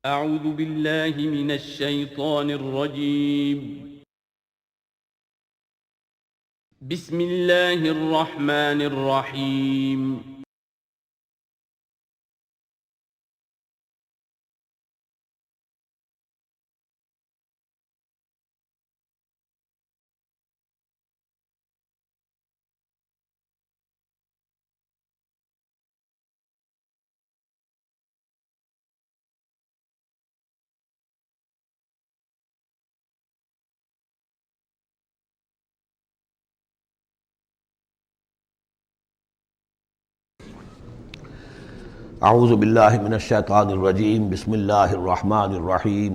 اعوذ باللہ من الشیطان الرجیم بسم اللہ الرحمن الرحیم اعوذ باللہ من الشیطان الرجیم بسم اللہ الرحمن الرحیم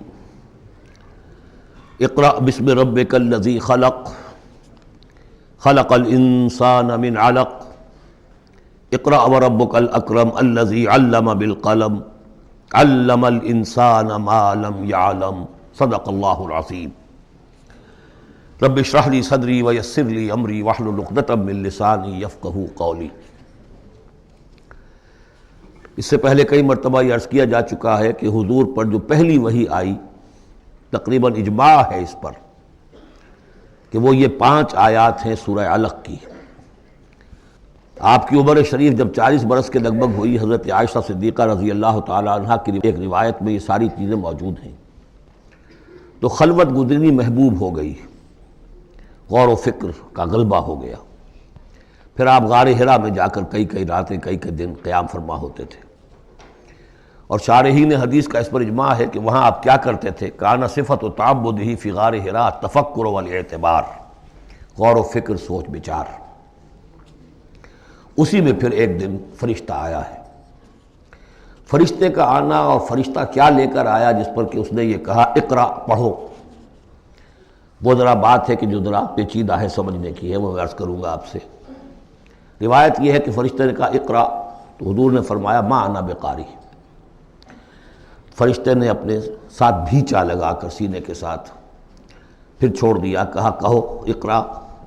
اقرأ بسم ربک الذی خلق خلق الانسان من علق اقرأ وربک الاکرم الذی علم بالقلم علم الانسان ما لم يعلم صدق اللہ العظیم رب اشرح لی صدری ویسر لی امری واحلل عقدۃ من لسانی یفقہوا قولی۔ اس سے پہلے کئی مرتبہ یہ عرض کیا جا چکا ہے کہ حضور پر جو پہلی وحی آئی تقریباً اجماع ہے اس پر کہ وہ یہ 5 آیات ہیں سورہ علق کی۔ آپ کی عمر شریف جب 40 برس کے لگ بھگ ہوئی، حضرت عائشہ صدیقہ رضی اللہ تعالی عنہا کی ایک روایت میں یہ ساری چیزیں موجود ہیں، تو خلوت گزرنی محبوب ہو گئی، غور و فکر کا غلبہ ہو گیا۔ پھر آپ غار حرا میں جا کر کئی راتیں کئی دن قیام فرما ہوتے تھے، اور شارحین حدیث کا اس پر اجماع ہے کہ وہاں آپ کیا کرتے تھے؟ کان صفت و تعبدہ فی غار حرا تفکر والاعتبار، غور و فکر، سوچ بچار۔ اسی میں پھر ایک دن فرشتہ آیا ہے۔ فرشتے کا آنا اور فرشتہ کیا لے کر آیا جس پر کہ اس نے یہ کہا اقرا، پڑھو، وہ ذرا بات ہے کہ جو ذرا پیچیدہ ہے، سمجھنے کی ہے، وہ عرض کروں گا آپ سے۔ روایت یہ ہے کہ فرشتے نے کہا اقرا، تو حضور نے فرمایا ما انا بقاری۔ فرشتے نے اپنے ساتھ بھیچا لگا کر سینے کے ساتھ، پھر چھوڑ دیا، کہا کہو اقرا۔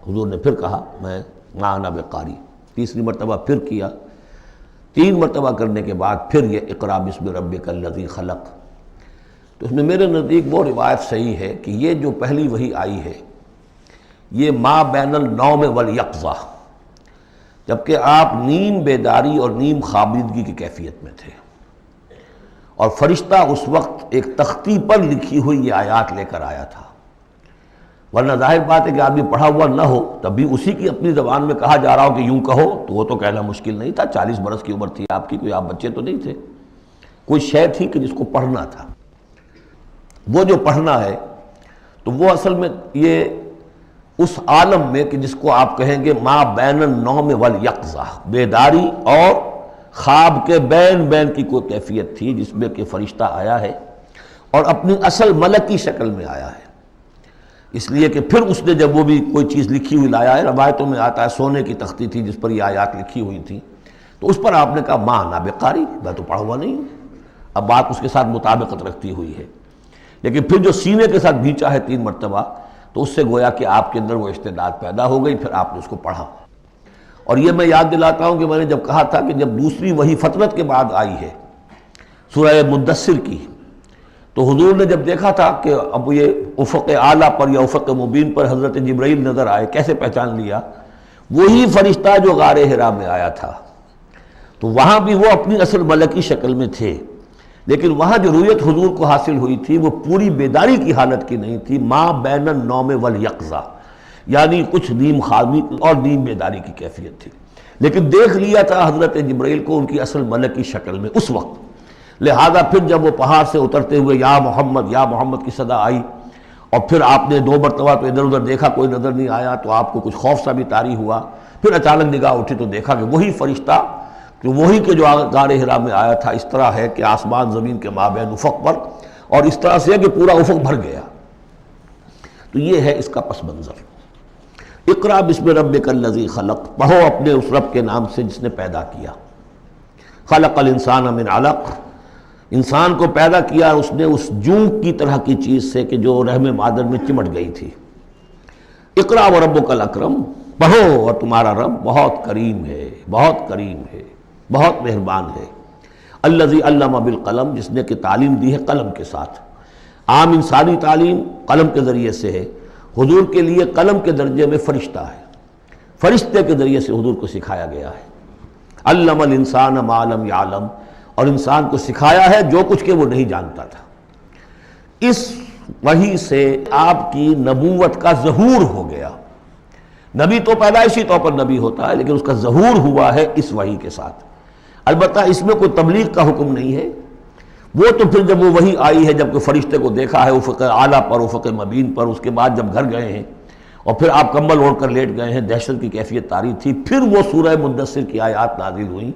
حضور نے پھر کہا میں ما انا بقاری، تیسری مرتبہ پھر کیا، 3 مرتبہ کرنے کے بعد پھر یہ اقرا بسم ربک الذی خلق۔ تو اس میں میرے نزدیک وہ روایت صحیح ہے کہ یہ جو پہلی وحی آئی ہے یہ ما بین النوم والیقظہ، جبکہ آپ نیم بیداری اور نیم خوابیدگی کی کیفیت میں تھے، اور فرشتہ اس وقت ایک تختی پر لکھی ہوئی یہ آیات لے کر آیا تھا۔ ورنہ ظاہر بات ہے کہ آدمی پڑھا ہوا نہ ہو تب بھی اسی کی اپنی زبان میں کہا جا رہا ہو کہ یوں کہو، تو وہ تو کہنا مشکل نہیں تھا۔ 40 برس کی عمر تھی آپ کی، کوئی آپ بچے تو نہیں تھے، کوئی شے تھی کہ جس کو پڑھنا تھا۔ وہ جو پڑھنا ہے تو وہ اصل میں یہ اس عالم میں کہ جس کو آپ کہیں گے ما بین النوم والیقظہ، بیداری اور خواب کے بین کی کوئی کیفیت تھی جس میں کہ فرشتہ آیا ہے اور اپنی اصل ملکی شکل میں آیا ہے۔ اس لیے کہ پھر اس نے جب وہ بھی کوئی چیز لکھی ہوئی لایا ہے، روایتوں میں آتا ہے سونے کی تختی تھی جس پر یہ آیات لکھی ہوئی تھیں، تو اس پر آپ نے کہا ما انا بقاری، میں تو پڑھا ہوا نہیں ہوں۔ اب بات اس کے ساتھ مطابقت رکھتی ہوئی ہے، لیکن پھر جو سینے کے ساتھ بھیچا ہے 3 مرتبہ، تو اس سے گویا کہ آپ کے اندر وہ استعداد پیدا ہو گئی، پھر آپ نے اس کو پڑھا۔ اور یہ میں یاد دلاتا ہوں کہ میں نے جب کہا تھا کہ جب دوسری وحی فترت کے بعد آئی ہے سورہ مدثر کی، تو حضور نے جب دیکھا تھا کہ اب یہ افق اعلیٰ پر یا افق مبین پر حضرت جبرائیل نظر آئے، کیسے پہچان لیا؟ وہی فرشتہ جو غار حرا میں آیا تھا، تو وہاں بھی وہ اپنی اصل ملکی شکل میں تھے، لیکن وہاں جو رویت حضور کو حاصل ہوئی تھی وہ پوری بیداری کی حالت کی نہیں تھی، ما بین النوم والیقظہ، یعنی کچھ نیم خوابی اور نیم بیداری کی کیفیت تھی، لیکن دیکھ لیا تھا حضرت جبرائیل کو ان کی اصل ملکی شکل میں اس وقت۔ لہذا پھر جب وہ پہاڑ سے اترتے ہوئے یا محمد کی صدا آئی، اور پھر آپ نے 2 مرتبہ تو ادھر ادھر دیکھا، کوئی نظر نہیں آیا، تو آپ کو کچھ خوف سا بھی طاری ہوا۔ پھر اچانک نگاہ اٹھی تو دیکھا کہ وہی فرشتہ کہ وہی کہ جو غار حرا میں آیا تھا، اس طرح ہے کہ آسمان زمین کے مابین افق پر، اور اس طرح سے ہے کہ پورا افق بھر گیا۔ تو یہ ہے اس کا پس منظر۔ اقرا بسم ربک الذی خلق، پڑھو اپنے اس رب کے نام سے جس نے پیدا کیا۔ خلق الانسان من علق، انسان کو پیدا کیا اس نے اس جونک کی طرح کی چیز سے کہ جو رحم مادر میں چمٹ گئی تھی۔ اقرا وربک الاکرم، پڑھو اور تمہارا رب بہت کریم ہے، بہت کریم ہے، بہت مہربان ہے۔ الذی علم بالقلم، جس نے کہ تعلیم دی ہے قلم کے ساتھ۔ عام انسانی تعلیم قلم کے ذریعے سے ہے، حضور کے لیے قلم کے درجے میں فرشتہ ہے، فرشتے کے ذریعے سے حضور کو سکھایا گیا ہے۔ علم الانسان ما لم یعلم، اور انسان کو سکھایا ہے جو کچھ کہ وہ نہیں جانتا تھا۔ اس وحی سے آپ کی نبوت کا ظہور ہو گیا۔ نبی تو پیدائشی طور پر نبی ہوتا ہے، لیکن اس کا ظہور ہوا ہے اس وحی کے ساتھ۔ البتہ اس میں کوئی تبلیغ کا حکم نہیں ہے، وہ تو پھر جب وہ وحی آئی ہے، جب کوئی فرشتے کو دیکھا ہے افق اعلیٰ پر، افق مبین پر، اس کے بعد جب گھر گئے ہیں اور پھر آپ کمبل اوڑھ کر لیٹ گئے ہیں، دہشت کی کیفیت طاری تھی، پھر وہ سورہ مدثر کی آیات نازل ہوئیں،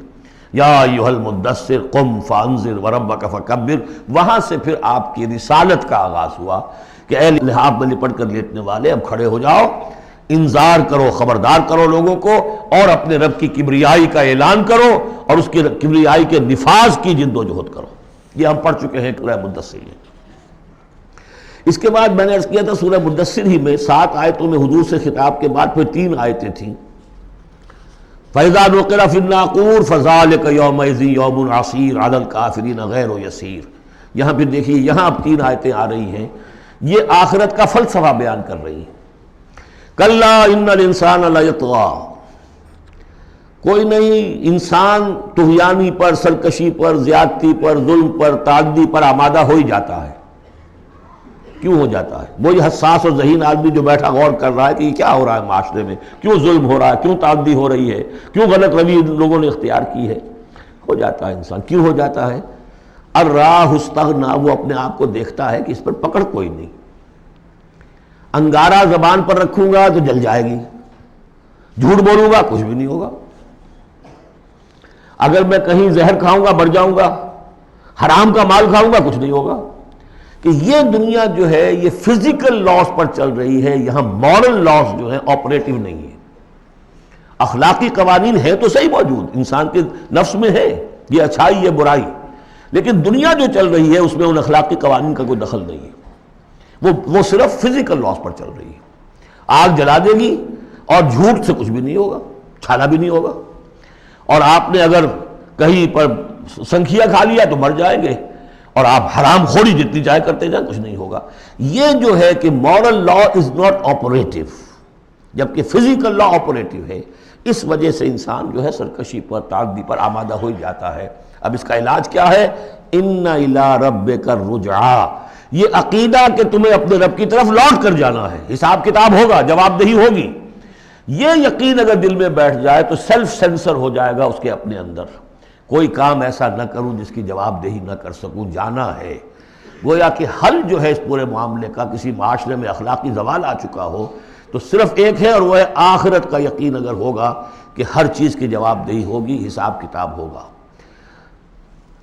یا ایھا المدثر قم فانذر وربک فکبر۔ وہاں سے پھر آپ کی رسالت کا آغاز ہوا کہ اے لحاف میں لپٹ کر لیٹنے والے، اب کھڑے ہو جاؤ، انذار کرو، خبردار کرو لوگوں کو، اور اپنے رب کی کبریائی کا اعلان کرو، اور اس کی کبریائی کے نفاذ کی جد و جہد کرو۔ یہ ہم پڑھ چکے ہیں سورہ مدثر میں۔ اس کے بعد میں نے عرض کیا تھا سورہ مدثر ہی میں 7 آیتوں میں حضور سے خطاب کے بعد پھر 3 آیتیں تھیں۔ فَإِذَا نُقِرَ فِي النَّاقُورِ فَذَلِكَ يَوْمَئِذٍ يَوْمٌ عَسِيرٌ عَلَى الْكَافِرِينَ غَيْرُ يَسِيرٌ۔ یہاں پھر دیکھیے، یہاں اب 3 آیتیں آ رہی ہیں، یہ آخرت کا فلسفہ بیان کر رہی ہیں۔ کَلَّا إِنَّ الْإِنسَانَ لَيَطْغَىٰ، کوئی نہیں، انسان طغیانی پر، سرکشی پر، زیادتی پر، ظلم پر، تعدی پر آمادہ ہو ہی جاتا ہے۔ کیوں ہو جاتا ہے؟ وہی حساس اور ذہین آدمی جو بیٹھا غور کر رہا ہے کہ یہ کیا ہو رہا ہے معاشرے میں، کیوں ظلم ہو رہا ہے، کیوں تعدی ہو رہی ہے، کیوں غلط روی لوگوں نے اختیار کی ہے، ہو جاتا ہے انسان۔ کیوں ہو جاتا ہے؟ الراہ استغنا، وہ اپنے آپ کو دیکھتا ہے کہ اس پر پکڑ کوئی نہیں، انگارہ زبان پر رکھوں گا تو جل جائے گی، جھوٹ بولوں گا کچھ بھی نہیں ہوگا، اگر میں کہیں زہر کھاؤں گا مر جاؤں گا، حرام کا مال کھاؤں گا کچھ نہیں ہوگا۔ کہ یہ دنیا جو ہے یہ فزیکل لاز پر چل رہی ہے، یہاں مورل لاز جو ہیں آپریٹو نہیں ہے۔ اخلاقی قوانین ہے تو صحیح موجود، انسان کے نفس میں ہے، یہ اچھائی یہ برائی، لیکن دنیا جو چل رہی ہے اس میں ان اخلاقی قوانین کا کوئی دخل نہیں ہے، وہ صرف فزیکل لاز پر چل رہی ہے۔ آگ جلا دے گی اور جھوٹ سے کچھ بھی نہیں ہوگا، چھالا بھی نہیں ہوگا، اور آپ نے اگر کہیں پر سنکھیا کھا لیا تو مر جائیں گے، اور آپ حرام خوری جتنی چاہے کرتے جائیں کچھ نہیں ہوگا۔ یہ جو ہے کہ moral law is not operative, جبکہ فزیکل لا آپریٹو ہے، اس وجہ سے انسان جو ہے سرکشی پر، تعدی پر آمادہ ہو جاتا ہے۔ اب اس کا علاج کیا ہے؟ ان الی ربک الرجعی، یہ عقیدہ کہ تمہیں اپنے رب کی طرف لوٹ کر جانا ہے، حساب کتاب ہوگا، جواب دہی ہوگی۔ یہ یقین اگر دل میں بیٹھ جائے تو سیلف سینسر ہو جائے گا اس کے اپنے اندر، کوئی کام ایسا نہ کروں جس کی جواب دہی نہ کر سکوں، جانا ہے۔ گویا کہ حل جو ہے اس پورے معاملے کا، کسی معاشرے میں اخلاقی زوال آ چکا ہو تو صرف ایک ہے، اور وہ ہے آخرت کا یقین اگر ہوگا کہ ہر چیز کی جواب دہی ہوگی، حساب کتاب ہوگا۔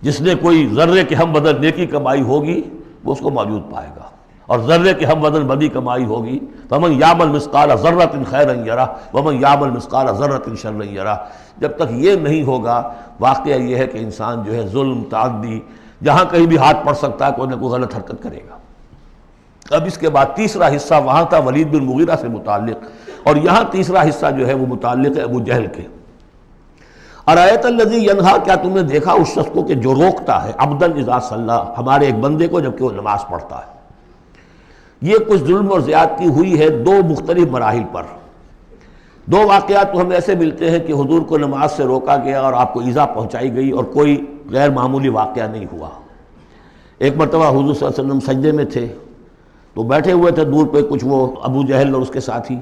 جس نے کوئی ذرے کے ہم بدل نیکی کمائی ہوگی وہ اس کو موجود پائے گا، اور ذرے کے ہم بدل بدی کمائی ہوگی، فَمَنْ يَعْمَلْ مِثْقَالَ ذَرَّةٍ خَيْرًا يَرَهُ وَمَنْ يَعْمَلْ مِثْقَالَ ذَرَّةٍ شَرًّا يَرَهُ۔ جب تک یہ نہیں ہوگا، واقعہ یہ ہے کہ انسان جو ہے ظلم، تعدی، جہاں کہیں بھی ہاتھ پڑ سکتا ہے کوئی نہ کوئی غلط حرکت کرے گا۔ اب اس کے بعد تیسرا حصہ وہاں تھا ولید بن مغیرہ سے متعلق، اور یہاں تیسرا حصہ جو ہے وہ متعلق ہے ابو جہل کے۔ ارایت الذی ینہا، کیا تم نے دیکھا اس شخص کو کہ جو روکتا ہے، عبدا اذا صلی، ہمارے ایک بندے کو جبکہ وہ نماز پڑھتا ہے۔ یہ کچھ ظلم اور زیادتی ہوئی ہے 2 مختلف مراحل پر۔ 2 واقعات تو ہمیں ایسے ملتے ہیں کہ حضور کو نماز سے روکا گیا اور آپ کو ایذا پہنچائی گئی اور کوئی غیر معمولی واقعہ نہیں ہوا۔ ایک مرتبہ حضور صلی اللہ علیہ وسلم سجدے میں تھے تو بیٹھے ہوئے تھے دور پہ کچھ وہ ابو جہل اور اس کے ساتھی،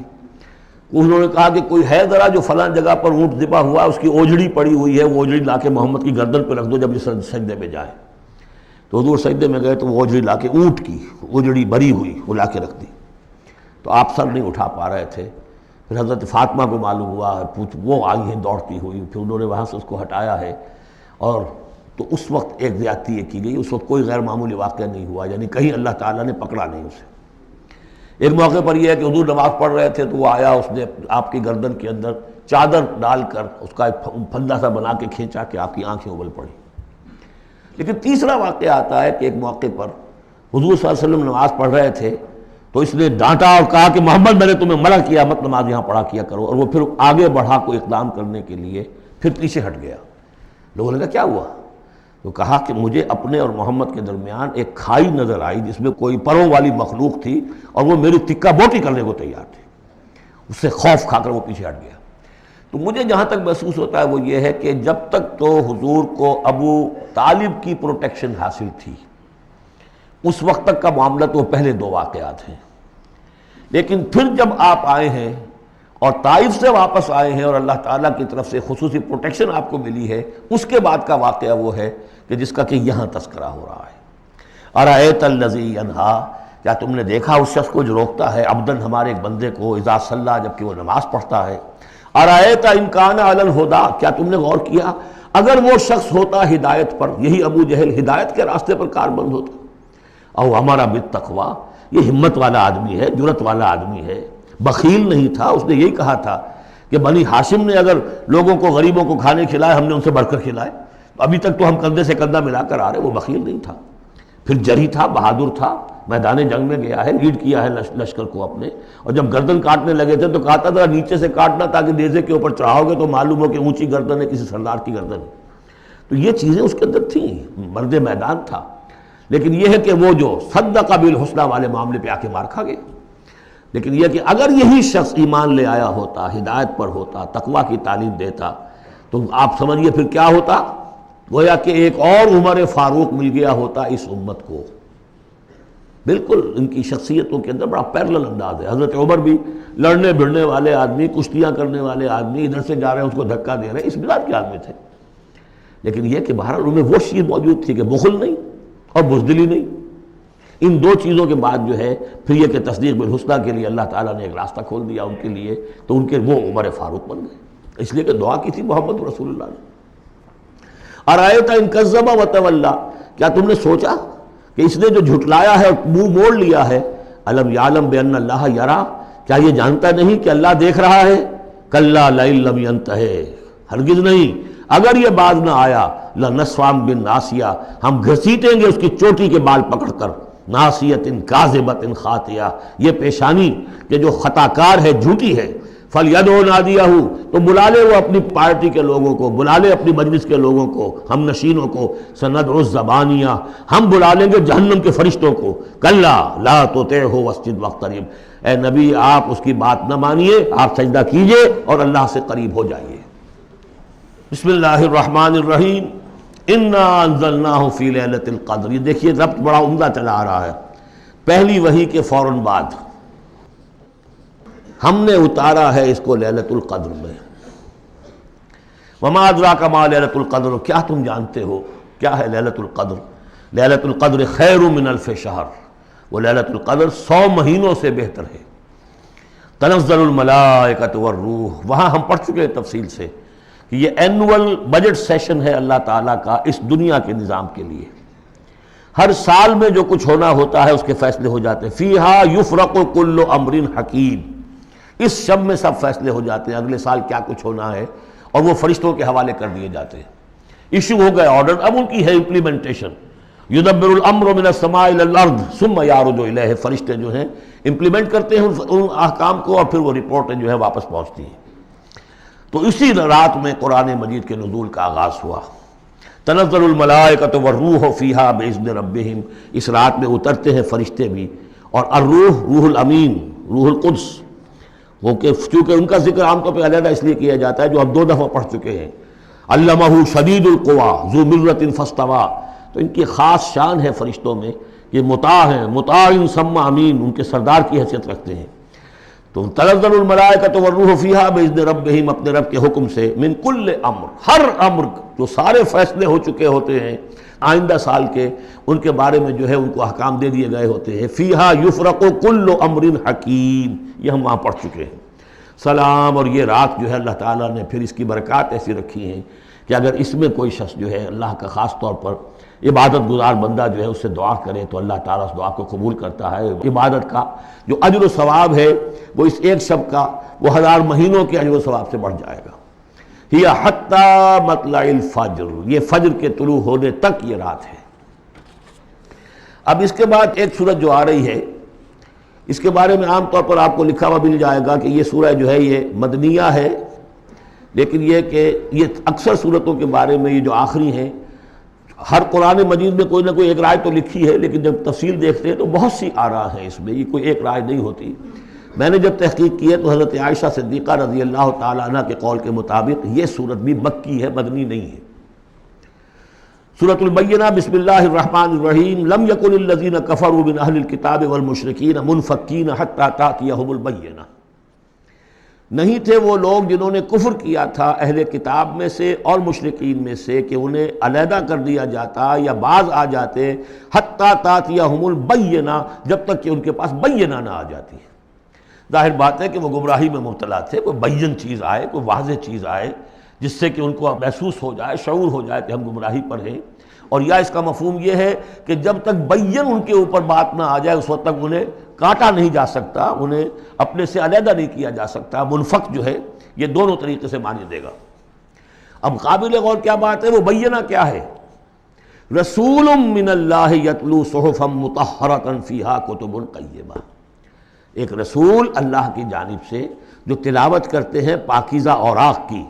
انہوں نے کہا کہ کوئی ہے ذرا جو فلاں جگہ پر اونٹ ذبح ہوا، اس کی اوجڑی پڑی ہوئی ہے، وہ اوجڑی لا کے محمد کی گردن پہ رکھ دو جب یہ سجدے میں جائے۔ تو حضور سجدے میں گئے تو وہ اوجڑی لا کے، اونٹ کی اوجڑی بری ہوئی وہ لا کے رکھ دی، تو آپ سر نہیں اٹھا پا رہے تھے۔ پھر حضرت فاطمہ کو معلوم ہوا ہے، وہ آئی ہیں دوڑتی ہوئی، پھر انہوں نے وہاں سے اس کو ہٹایا ہے، اور تو اس وقت ایک زیادتی یہ کی گئی، اس وقت کوئی غیر معمولی واقعہ نہیں ہوا، یعنی کہیں اللہ تعالیٰ نے پکڑا نہیں اسے۔ ایک موقع پر یہ ہے کہ حضور نماز پڑھ رہے تھے تو وہ آیا، اس نے آپ کی گردن کے اندر چادر ڈال کر اس کا ایک پھندا سا بنا کے کھینچا کہ آپ کی آنکھیں ابل پڑی۔ لیکن تیسرا واقعہ آتا ہے کہ ایک موقع پر حضور صلی اللہ علیہ وسلم نماز پڑھ رہے تھے تو اس نے ڈانٹا اور کہا کہ محمد میں نے تمہیں منع کیا مت نماز یہاں پڑھا کیا کرو، اور وہ پھر آگے بڑھا کوئی اقدام کرنے کے لیے پھر پیچھے ہٹ گیا۔ لوگوں نے کہا کیا ہوا؟ تو کہا کہ مجھے اپنے اور محمد کے درمیان ایک کھائی نظر آئی جس میں کوئی پروں والی مخلوق تھی اور وہ میری تکہ بوٹی کرنے کو تیار تھی. اس سے خوف کھا کر وہ پیچھے ہٹ گیا. تو مجھے جہاں تک محسوس ہوتا ہے وہ یہ ہے کہ جب تک تو حضور کو ابو طالب کی پروٹیکشن حاصل تھی اس وقت تک کا معاملہ تو پہلے دو واقعات ہیں. لیکن پھر جب آپ آئے ہیں اور طائف سے واپس آئے ہیں اور اللہ تعالیٰ کی طرف سے خصوصی پروٹیکشن آپ کو ملی ہے، اس کے بعد کا واقعہ وہ ہے کہ جس کا کہ یہاں تذکرہ ہو رہا ہے. ارأیت الذی ینہا، کیا تم نے دیکھا اس شخص کو جو روکتا ہے عبدن ہمارے ایک بندے کو اذا صلی، جبکہ وہ نماز پڑھتا ہے. ارأیت ان کان علی الہدی، کیا تم نے غور کیا اگر وہ شخص ہوتا ہدایت پر، یہی ابو جہل ہدایت کے راستے پر کاربند ہوتا. او ہمارا بالتقوی، یہ ہمت والا آدمی ہے، جرت والا آدمی ہے، بخیل نہیں تھا. اس نے یہی کہا تھا کہ بنی ہاشم نے اگر لوگوں کو غریبوں کو کھانے کھلائے ہم نے ان سے بڑھ کر کھلائے، ابھی تک تو ہم کندھے سے کندھا ملا کر آ رہے. وہ بخیل نہیں تھا، پھر جری تھا، بہادر تھا، میدان جنگ میں گیا ہے، لیڈ کیا ہے لشکر کو اپنے. اور جب گردن کاٹنے لگے تھے تو کہتا تھا نیچے سے کاٹنا تاکہ نیزے کے اوپر چڑھاؤ گے تو معلوم ہو کہ اونچی گردن ہے کسی سردار کی گردن ہے. تو یہ چیزیں اس کے اندر تھیں، مرد میدان تھا. لیکن یہ ہے کہ وہ جو صدق بالحسنی والے معاملے پہ آ کے مار کھا گئے. لیکن یہ کہ اگر یہی شخص ایمان لے آیا ہوتا، ہدایت پر ہوتا، تقویٰ کی تعلیم دیتا، تو آپ سمجھیے پھر کیا ہوتا. گویا کہ ایک اور عمر فاروق مل گیا ہوتا اس امت کو. بالکل ان کی شخصیتوں کے اندر بڑا پیرلل انداز ہے. حضرت عمر بھی لڑنے بھڑنے والے آدمی، کشتیاں کرنے والے آدمی، ادھر سے جا رہے ہیں اس کو دھکا دے رہے ہیں، اس مزاج کے آدمی تھے. لیکن یہ کہ بہرحال ان میں وہ چیز موجود تھی کہ بخل نہیں اور بزدلی نہیں. ان دو چیزوں کے بعد جو ہے پھر یہ کہ تصدیق بالحسنی کے لیے اللہ تعالیٰ نے ایک راستہ کھول دیا ان کے لیے، تو ان کے وہ عمر فاروق بن گئے. اس لیے کہ دعا کی تھی محمد رسول اللہ نے. ارأیت ان کذب وتولی، کیا تم نے سوچا کہ اس نے جو جھٹلایا ہے اور منہ موڑ لیا ہے، الم یعلم بان اللہ یری، کیا یہ جانتا نہیں کہ اللہ دیکھ رہا ہے. کلا لئن لم ینتہ، ہرگز نہیں اگر یہ باز نہ آیا، لنصفا بالناصیہ، ہم گھسیٹیں گے اس کی چوٹی کے بال پکڑ کر. ناصیۃ کاذبۃ خاطئہ، یہ پیشانی کہ جو خطا کار ہے، جھوٹی ہے. فلیدعو نادیہ، تو بلا لے وہ اپنی پارٹی کے لوگوں کو، بلا لے اپنی مجلس کے لوگوں کو، ہم نشینوں کو. سندعو الزبانیہ، ہم بلا لیں گے جہنم کے فرشتوں کو. کلا لا تطعہ واسجد واقترب، اے نبی آپ اس کی بات نہ مانیے، آپ سجدہ کیجئے اور اللہ سے قریب ہو جائیے. بسم اللہ الرحمن الرحیم. انا انزلناہ فی لیلۃ القدر، یہ دیکھیے ربط بڑا عمدہ چلا آ رہا ہے. پہلی وحی کے فوراً بعد ہم نے اتارا ہے اس کو لیلۃ القدر میں. وما ادراک ما لیلۃ القدر، کیا تم جانتے ہو کیا ہے لیلۃ القدر. لیلۃ القدر خیر من الف شہر، وہ لیلۃ القدر 100 مہینوں سے بہتر ہے. تنزل الملائکۃ والروح، وہاں ہم پڑھ چکے ہیں تفصیل سے کہ یہ اینول بجٹ سیشن ہے اللہ تعالیٰ کا اس دنیا کے نظام کے لیے. ہر سال میں جو کچھ ہونا ہوتا ہے اس کے فیصلے ہو جاتے ہیں. فیہا یفرق کل امر حکیم، اس شب میں سب فیصلے ہو جاتے ہیں اگلے سال کیا کچھ ہونا ہے، اور وہ فرشتوں کے حوالے کر دیے جاتے ہیں. ایشو ہو گئے آرڈر، اب ان کی ہے امپلیمنٹیشن. یدبر الامر من السماء الى الارض ثم یعرج الیہ، فرشتے جو ہیں امپلیمنٹ کرتے ہیں ان احکام کو اور پھر وہ رپورٹیں جو ہے واپس پہنچتی ہیں. تو اسی رات میں قرآن مجید کے نزول کا آغاز ہوا. تنزل الملائکۃ والروح فیہا باذن ربہم، اس رات میں اترتے ہیں فرشتے بھی، اور الروح روح الامین، روح القدس، وہ کہ چونکہ ان کا ذکر عام طور پہ علیحدہ اس لیے کیا جاتا ہے جو اب 2 دفعہ پڑھ چکے ہیں. علمہ شدید القویٰ ذو مرۃ فاستویٰ، تو ان کی خاص شان ہے فرشتوں میں کہ مطاع ہیں، مطاع ثم امین، ان کے سردار کی حیثیت رکھتے ہیں. تو تنزل الملائکۃ والروح فیہا باذن ربہم، اپنے رب کے حکم سے، من کل امر، ہر امر، جو سارے فیصلے ہو چکے ہوتے ہیں آئندہ سال کے، ان کے بارے میں جو ہے ان کو احکام دے دیے گئے ہوتے ہیں. فیہا یفرق کل امر حکیم، یہ ہم وہاں پڑھ چکے ہیں. سلام، اور یہ رات جو ہے اللہ تعالیٰ نے پھر اس کی برکات ایسی رکھی ہیں کہ اگر اس میں کوئی شخص جو ہے اللہ کا خاص طور پر عبادت گزار بندہ جو ہے اس سے دعا کرے تو اللہ تعالیٰ اس دعا کو قبول کرتا ہے. عبادت کا جو اجر و ثواب ہے وہ اس ایک شب کا وہ 1000 مہینوں کے اجر و ثواب سے بڑھ جائے گا. ہی حتی مطلع الفجر، یہ فجر کے طلوع ہونے تک یہ رات ہے. اب اس کے بعد ایک سورت جو آ رہی ہے، اس کے بارے میں عام طور پر آپ کو لکھا ہوا مل جائے گا کہ یہ سورہ جو ہے یہ مدنیہ ہے. لیکن یہ کہ یہ اکثر سورتوں کے بارے میں یہ جو آخری ہیں ہر قرآن مجید میں کوئی نہ کوئی ایک رائے تو لکھی ہے، لیکن جب تفصیل دیکھتے ہیں تو بہت سی آراء ہیں اس میں، یہ کوئی ایک رائے نہیں ہوتی۔ میں نے جب تحقیق کی ہے تو حضرت عائشہ صدیقہ رضی اللہ تعالیٰ عنہ کے قول کے مطابق یہ صورت بھی مکی ہے، مدنی نہیں ہے۔ سورۃ البینہ، بسم اللہ الرحمن الرحیم، لم یکن الذین کفروا من اہل الکتاب والمشرکین منفکین حتی تأتیہم البینہ، نہیں تھے وہ لوگ جنہوں نے کفر کیا تھا اہل کتاب میں سے اور مشرکین میں سے کہ انہیں علیحدہ کر دیا جاتا یا باز آ جاتے، حتی تأتیہم البینہ، جب تک کہ ان کے پاس بینہ نہ آ جاتی۔ ظاہر بات ہے کہ وہ گمراہی میں مبتلا تھے، کوئی بین چیز آئے، کوئی واضح چیز آئے جس سے کہ ان کو محسوس ہو جائے، شعور ہو جائے کہ ہم گمراہی پر ہیں۔ اور یا اس کا مفہوم یہ ہے کہ جب تک بین ان کے اوپر بات نہ آ جائے اس وقت تک انہیں کاٹا نہیں جا سکتا، انہیں اپنے سے علیحدہ نہیں کیا جا سکتا۔ منفک جو ہے یہ دونوں طریقے سے معنی دے گا۔ اب قابل غور کیا بات ہے، وہ بینہ کیا ہے؟ رسول من اللہ یتلو صحفا مطہرۃ فیہا کتب قیمہ، ایک رسول اللہ کی جانب سے جو تلاوت کرتے ہیں پاکیزہ اوراق کی،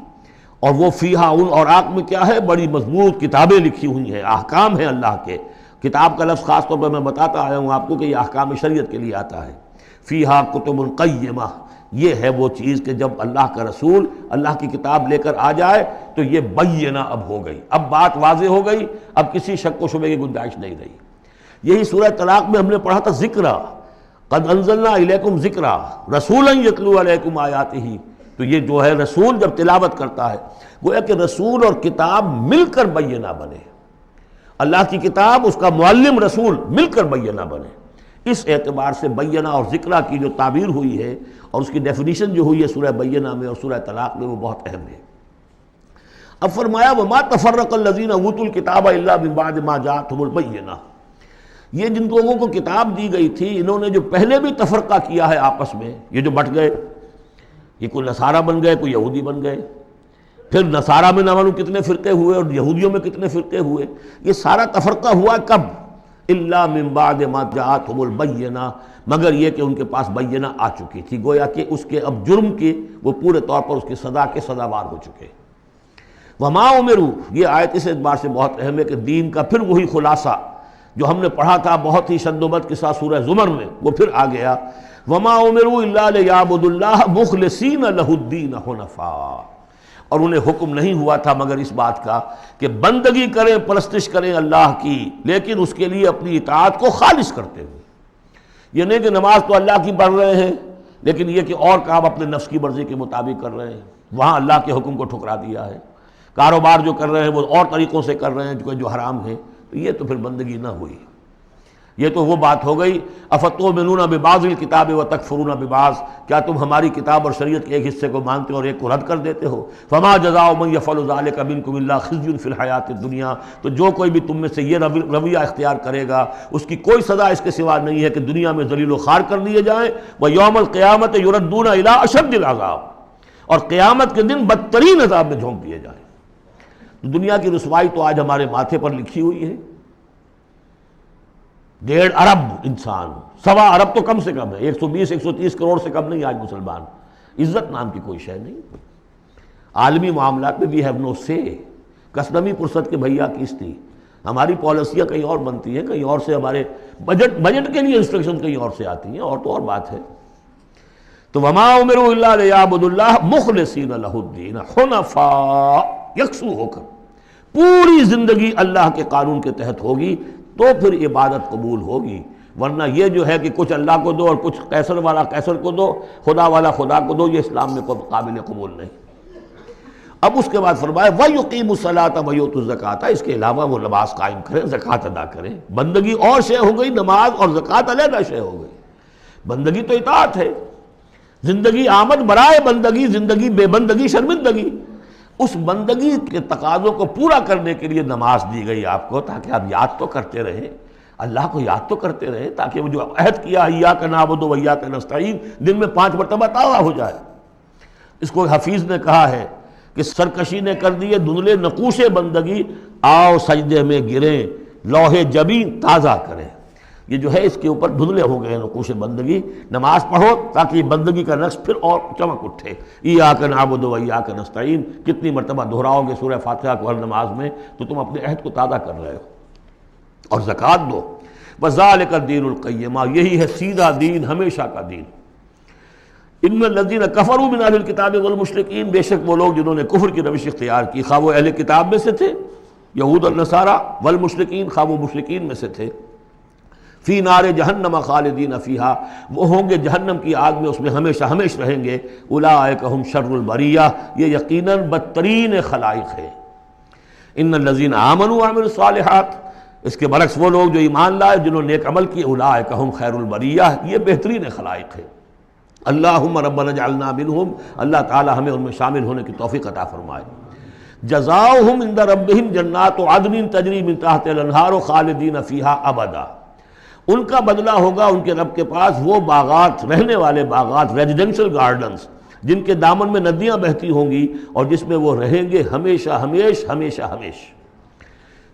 اور وہ فیہا، ان اوراق میں کیا ہے؟ بڑی مضبوط کتابیں لکھی ہوئی ہیں، احکام ہیں اللہ کے۔ کتاب کا لفظ خاص طور پر میں بتاتا آیا ہوں آپ کو کہ یہ احکام شریعت کے لیے آتا ہے۔ فیہا کتب قیمہ، یہ ہے وہ چیز کہ جب اللہ کا رسول اللہ کی کتاب لے کر آ جائے تو یہ بینہ اب ہو گئی، اب بات واضح ہو گئی، اب کسی شک و شبے کی گنجائش نہیں رہی۔ یہی سورہ طلاق میں ہم نے پڑھا تھا ذکرہ، قد انزلنا الیکم ذکرا رسولا یتلو علیکم آیاتہ، تو یہ جو ہے رسول جب تلاوت کرتا ہے، گویا کہ رسول اور کتاب مل کر بینہ بنے، اللہ کی کتاب اس کا معلم رسول مل کر بینہ بنے۔ اس اعتبار سے بینہ اور ذکرہ کی جو تعبیر ہوئی ہے اور اس کی ڈیفینیشن جو ہوئی ہے سورہ بینہ میں اور سورہ طلاق میں، وہ بہت اہم ہے۔ اب فرمایا وما تفرق الذین اوتوا الکتاب الا من بعد ما جاءتهم البینہ، یہ جن لوگوں کو کتاب دی گئی تھی انہوں نے جو پہلے بھی تفرقہ کیا ہے آپس میں، یہ جو بٹ گئے، یہ کوئی نصارہ بن گئے، کوئی یہودی بن گئے، پھر نصارہ میں نہ معلوم کتنے فرقے ہوئے اور یہودیوں میں کتنے فرقے ہوئے، یہ سارا تفرقہ ہوا کب؟ الا من بعد ما جاءتهم البینہ، مگر یہ کہ ان کے پاس بینہ آ چکی تھی، گویا کہ اس کے اب جرم کے وہ پورے طور پر اس کی سزا کے سزاوار ہو چکے۔ وما امروا، یہ آیت اس اعتبار سے بہت اہم ہے کہ دین کا پھر وہی خلاصہ جو ہم نے پڑھا تھا بہت ہی شد و بد کے ساتھ سورہ زمر میں، وہ پھر آ گیا۔ وما امروا الا لیعبدوا اللہ مخلصین لہ الدین حنفاء، اور انہیں حکم نہیں ہوا تھا مگر اس بات کا کہ بندگی کریں، پرستش کریں اللہ کی، لیکن اس کے لیے اپنی اطاعت کو خالص کرتے ہوئے۔ یہ نہیں کہ نماز تو اللہ کی پڑھ رہے ہیں لیکن یہ کہ اور کام اپنے نفس کی مرضی کے مطابق کر رہے ہیں، وہاں اللہ کے حکم کو ٹھکرا دیا ہے۔ کاروبار جو کر رہے ہیں وہ اور طریقوں سے کر رہے ہیں جو حرام ہے، یہ تو پھر بندگی نہ ہوئی۔ یہ تو وہ بات ہو گئی افتؤمنون ببعض الکتاب وتکفرون ببعض، کیا تم ہماری کتاب اور شریعت کے ایک حصے کو مانتے ہو اور ایک کو رد کر دیتے ہو؟ فما جزاء من یفعل ذلک منکم الا خزی فی الحیاۃ الدنیا، تو جو کوئی بھی تم میں سے یہ رویہ اختیار کرے گا اس کی کوئی سزا اس کے سوا نہیں ہے کہ دنیا میں ذلیل و خوار کر دیے جائیں، ویوم القیامۃ یردون الی اشد العذاب، اور قیامت کے دن بدترین عذاب میں جھونک دیے جائیں۔ دنیا کی رسوائی تو آج ہمارے ماتھے پر لکھی ہوئی ہے۔ 1.5 ارب انسان، 1.25 ارب تو کم سے کم ہے، 120-130 کروڑ سے کم نہیں آج مسلمان، عزت نام کی کوئی شے نہیں۔ عالمی معاملات میں وی ہیو نو سے، کسٹمی پرست کے بھیا کیس تھی، ہماری پالیسیاں کہیں اور بنتی ہیں، کہیں اور سے ہمارے بجٹ کے لیے انسٹرکشن کہیں اور سے آتی ہیں، اور تو اور بات ہے۔ تو وما امروا الا لیعبدوا اللہ مخلصین لہ الدین حنفاء، یکسو ہو کر پوری زندگی اللہ کے قانون کے تحت ہوگی تو پھر عبادت قبول ہوگی، ورنہ یہ جو ہے کہ کچھ اللہ کو دو اور کچھ قیصر والا قیصر کو دو، خدا والا خدا کو دو، یہ اسلام میں قابل قبول نہیں۔ اب اس کے بعد فرمایا وَيُقِيمُ الصَّلَاةَ وَيُؤْتُوا الزَّكَاةَ، اس کے علاوہ وہ نماز قائم کریں، زکوٰۃ ادا کریں۔ بندگی اور شے ہو گئی، نماز اور زکوٰۃ علیحدہ شے ہو گئی۔ بندگی تو اطاعت ہے، زندگی آمد برائے بندگی، زندگی بے بندگی شرمندگی۔ اس بندگی کے تقاضوں کو پورا کرنے کے لیے نماز دی گئی آپ کو، تاکہ آپ یاد تو کرتے رہیں، اللہ کو یاد تو کرتے رہیں، تاکہ وہ جو عہد کیا ایاک نعبد و ایاک نستعین دن میں 5 مرتبہ تازہ ہو جائے۔ اس کو حفیظ نے کہا ہے کہ سرکشی نے کر دیے دھندلے نقوش بندگی، آؤ سجدے میں گریں، لوح جبین تازہ کریں۔ یہ جو ہے اس کے اوپر دھندلے ہو گئے نقوش بندگی. نماز پڑھو تاکہ یہ بندگی کا نقش پھر اور چمک اٹھے. ایاک نعبد و ایاک نستعین کتنی مرتبہ دہراؤ گے سورہ فاتحہ کو ہر نماز میں تو تم اپنے عہد کو تازہ کر رہے ہو. اور زکوٰۃ دو. وذالک الدین القیمہ یہی ہے سیدھا دین، ہمیشہ کا دین. ان الذین کفروا من اہل الکتاب والمشرکین بے شک وہ لوگ جنہوں نے کفر کی روش اختیار کی، خواہ وہ اہل کتاب میں سے تھے یہود اور نصارہ، والمشرکین خواہ وہ مشرکین میں سے تھے، فی نار جہنم خالدین فیہا وہ ہوں گے جہنم کی آگ میں، اس میں ہمیشہ ہمیش رہیں گے. اولئک ہم شر البریہ یہ یقیناً بدترین خلائق ہے. ان الذین آمنوا وعملوا الصالحات اس کے برعکس وہ لوگ جو ایمان لائے جنہوں نے نیک عمل کیے، اولئک ہم خیر البریہ یہ بہترین خلائق ہے. اللہم ربنا اجعلنا منہم اللہ تعالی ہمیں ان میں شامل ہونے کی توفیق عطا فرمائے. جزاؤہم عند ربہم جنات عدن تجری من تحتہا الانہار خالدین فیہا ابدا ان کا بدلہ ہوگا ان کے رب کے پاس وہ باغات، رہنے والے باغات، ریزیڈینشل گارڈنز جن کے دامن میں ندیاں بہتی ہوں گی اور جس میں وہ رہیں گے ہمیشہ ہمیش ہمیشہ ہمیش.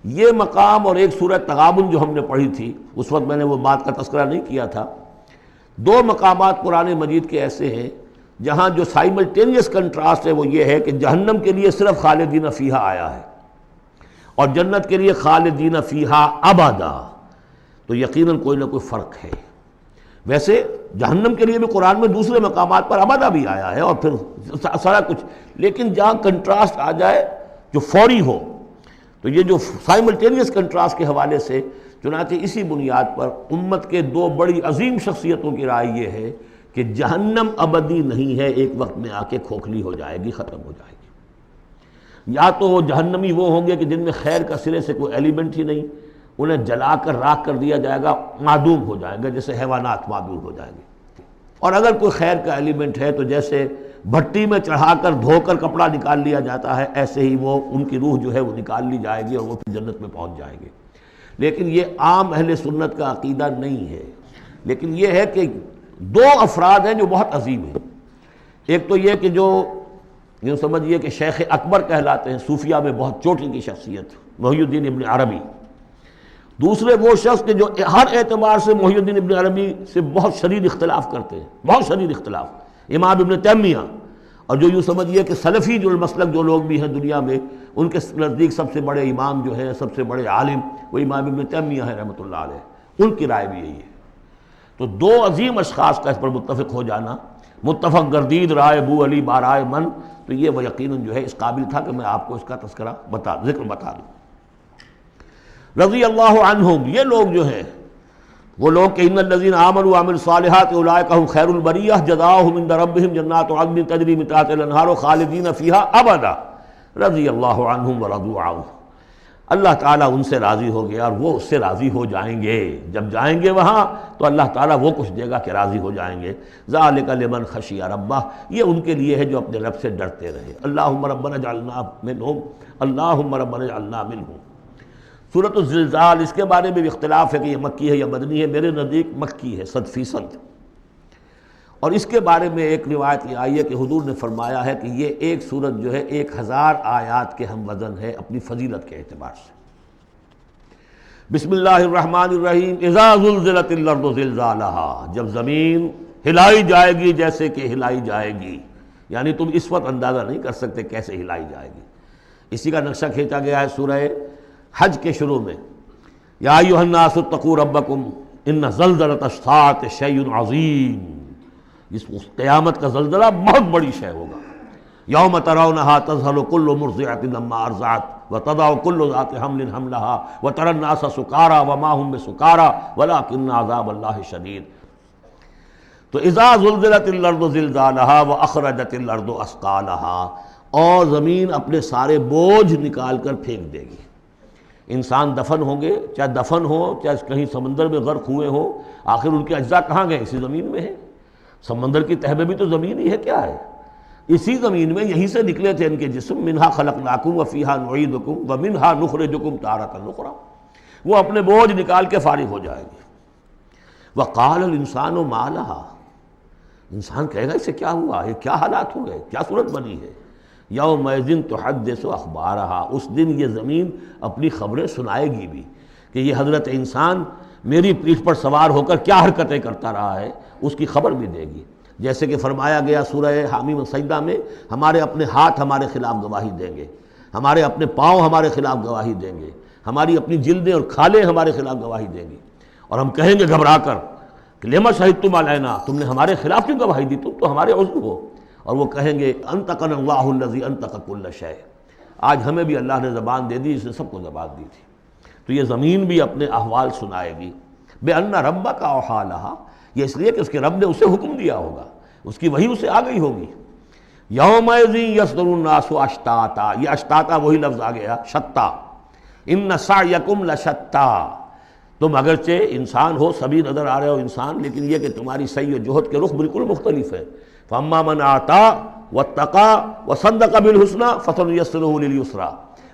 یہ مقام اور ایک سورہ تغابن جو ہم نے پڑھی تھی اس وقت میں نے وہ بات کا تذکرہ نہیں کیا تھا. دو مقامات قرآن مجید کے ایسے ہیں جہاں جو سائملٹینیس کنٹراسٹ ہے وہ یہ ہے کہ جہنم کے لیے صرف خالدین فیہا آیا ہے اور جنت کے لیے خالدین فیہا ابدا، تو یقیناً کوئی نہ کوئی فرق ہے. ویسے جہنم کے لیے بھی قرآن میں دوسرے مقامات پر ابدا بھی آیا ہے اور پھر سارا کچھ، لیکن جہاں کنٹراسٹ آ جائے جو فوری ہو، تو یہ جو سائملٹینیس کنٹراسٹ کے حوالے سے چنانچہ اسی بنیاد پر امت کے دو بڑی عظیم شخصیتوں کی رائے یہ ہے کہ جہنم ابدی نہیں ہے، ایک وقت میں آ کے کھوکھلی ہو جائے گی، ختم ہو جائے گی. یا تو وہ جہنمی وہ ہوں گے کہ جن میں خیر کا سرے سے کوئی ایلیمنٹ ہی نہیں، انہیں جلا کر راکھ کر دیا جائے گا، معدوم ہو جائیں گے جیسے حیوانات معدوم ہو جائیں گے. اور اگر کوئی خیر کا ایلیمنٹ ہے تو جیسے بھٹی میں چڑھا کر دھو کر کپڑا نکال لیا جاتا ہے، ایسے ہی وہ ان کی روح جو ہے وہ نکال لی جائے گی اور وہ پھر جنت میں پہنچ جائیں گے. لیکن یہ عام اہل سنت کا عقیدہ نہیں ہے. لیکن یہ ہے کہ دو افراد ہیں جو بہت عظیم ہیں. ایک تو یہ کہ جو یوں سمجھیے کہ شیخ اکبر کہلاتے ہیں، صوفیہ میں بہت چوٹی کی شخصیت، محی الدین ابن عربی. دوسرے وہ شخص کہ جو ہر اعتبار سے محی الدین ابن عربی سے بہت شدید اختلاف کرتے ہیں، بہت شدید اختلاف، امام ابن تیمیہ. اور جو یوں سمجھیے کہ سلفی جو المسلک جو لوگ بھی ہیں دنیا میں، ان کے نزدیک سب سے بڑے امام جو ہے، سب سے بڑے عالم وہ امام ابن تیمیہ ہے رحمۃ اللہ علیہ، ان کی رائے بھی یہی ہے. تو دو عظیم اشخاص کا اس پر متفق ہو جانا، متفق گردید رائے بو علی بارائے من، تو یہ وہ یقیناً جو ہے اس قابل تھا کہ میں آپ کو اس کا تذکرہ ذکر بتا دوں. رضی اللہ عنہم یہ لوگ جو ہیں وہ لوگ کہ ان الذین آمنوا وعملوا الصالحات اولئک هم خیر البریہ جزاؤہم عند ربہم جنات عدن تجری من تحتہا الانہار خالدین فیہا ابدا رضی اللہ عنہم ورضوا عنہ. اللہ تعالیٰ ان سے راضی ہو گیا اور وہ اس سے راضی ہو جائیں گے. جب جائیں گے وہاں تو اللہ تعالیٰ وہ کچھ دے گا کہ راضی ہو جائیں گے. ذالک لمن خشی ربہ یہ ان کے لیے ہے جو اپنے رب سے ڈرتے رہے. اللہم ربنا اجعلنا منہم اللہم ربنا اجعلنا منہم. سورۃ الزلزال اس کے بارے میں بھی اختلاف ہے کہ یہ مکی ہے یا مدنی ہے. میرے نزدیک مکی ہے 100%. اور اس کے بارے میں ایک روایت یہ آئی ہے کہ حضور نے فرمایا ہے کہ یہ ایک سورت جو ہے 1000 آیات کے ہم وزن ہے اپنی فضیلت کے اعتبار سے. بسم اللہ الرحمن الرحیم. اذا زلزلت الارض زلزالہا جب زمین ہلائی جائے گی جیسے کہ ہلائی جائے گی، یعنی تم اس وقت اندازہ نہیں کر سکتے کیسے ہلائی جائے گی. اسی کا نقشہ کھینچا گیا ہے سورہ حج کے شروع میں. یا ایھا الناس اتقوا ربکم ان زلزلۃ الساعۃ شیء عظیم. اس قیامت کا زلزلہ بہت بڑی شے ہوگا. یوم ترونھا تذہل کل مرضعۃ عما ارضعت وتضع کل ذات حمل حملها وتری الناس سکارى وما هم بسکارى ولکن عذاب اللہ شدید. تو اذا زلزلت الارض زلزالها واخرجت الارض اثقالها اور زمین اپنے سارے بوجھ نکال کر پھینک دے گی. انسان دفن ہوں گے، چاہے دفن ہو چاہے کہیں سمندر میں غرق ہوئے ہوں، آخر ان کے اجزاء کہاں گئے؟ اسی زمین میں ہے. سمندر کی تہ میں بھی تو زمین ہی ہے. کیا ہے؟ اسی زمین میں یہیں سے نکلے تھے ان کے جسم. منہا خلقناکم وفیہا نعیدکم ومنہا نخرجکم تارۃ اخری. وہ اپنے بوجھ نکال کے فارغ ہو جائے گی. وقال الانسان ما لہا انسان کہے گا اسے کیا ہوا، یہ کیا حالات ہو گئے، کیا صورت بنی ہے. یومئذ تحدث اخبارہا اس دن یہ زمین اپنی خبریں سنائے گی بھی کہ یہ حضرت انسان میری پیٹھ پر سوار ہو کر کیا حرکتیں کرتا رہا ہے اس کی خبر بھی دے گی. جیسے کہ فرمایا گیا سورہ حامیم سجدہ میں، ہمارے اپنے ہاتھ ہمارے خلاف گواہی دیں گے، ہمارے اپنے پاؤں ہمارے خلاف گواہی دیں گے، ہماری اپنی جلدیں اور کھالیں ہمارے خلاف گواہی دیں گی، اور ہم کہیں گے گھبرا کر کہ لما شہدتم علینا، تم نے ہمارے خلاف کیوں گواہی دی، تم تو ہمارے عضو ہو. اور وہ کہیں گے انطقنا اللہ الذی انطق کل شیء، آج ہمیں بھی اللہ نے زبان دے دی جس نے سب کو زبان دی تھی. تو یہ زمین بھی اپنے احوال سنائے گی. بِأَنَّ رَبَّكَ أَوْحَىٰ لَهَا، یہ اس لیے کہ اس کے رب نے اسے حکم دیا ہوگا، اس کی وحی اسے آ گئی ہوگی. یومئذ یصدر الناس اشتاتا، یہ اشتاتا وہی لفظ آ گیا شتا. ان سعیکم لشتا، تم اگرچہ انسان ہو، سبھی نظر آ رہے ہو انسان، لیکن یہ کہ تمہاری سعی و جہد کے رخ بالکل مختلف ہے. فاما من آتا واتقى وصدق بالحسنى فسنيسره لليسرى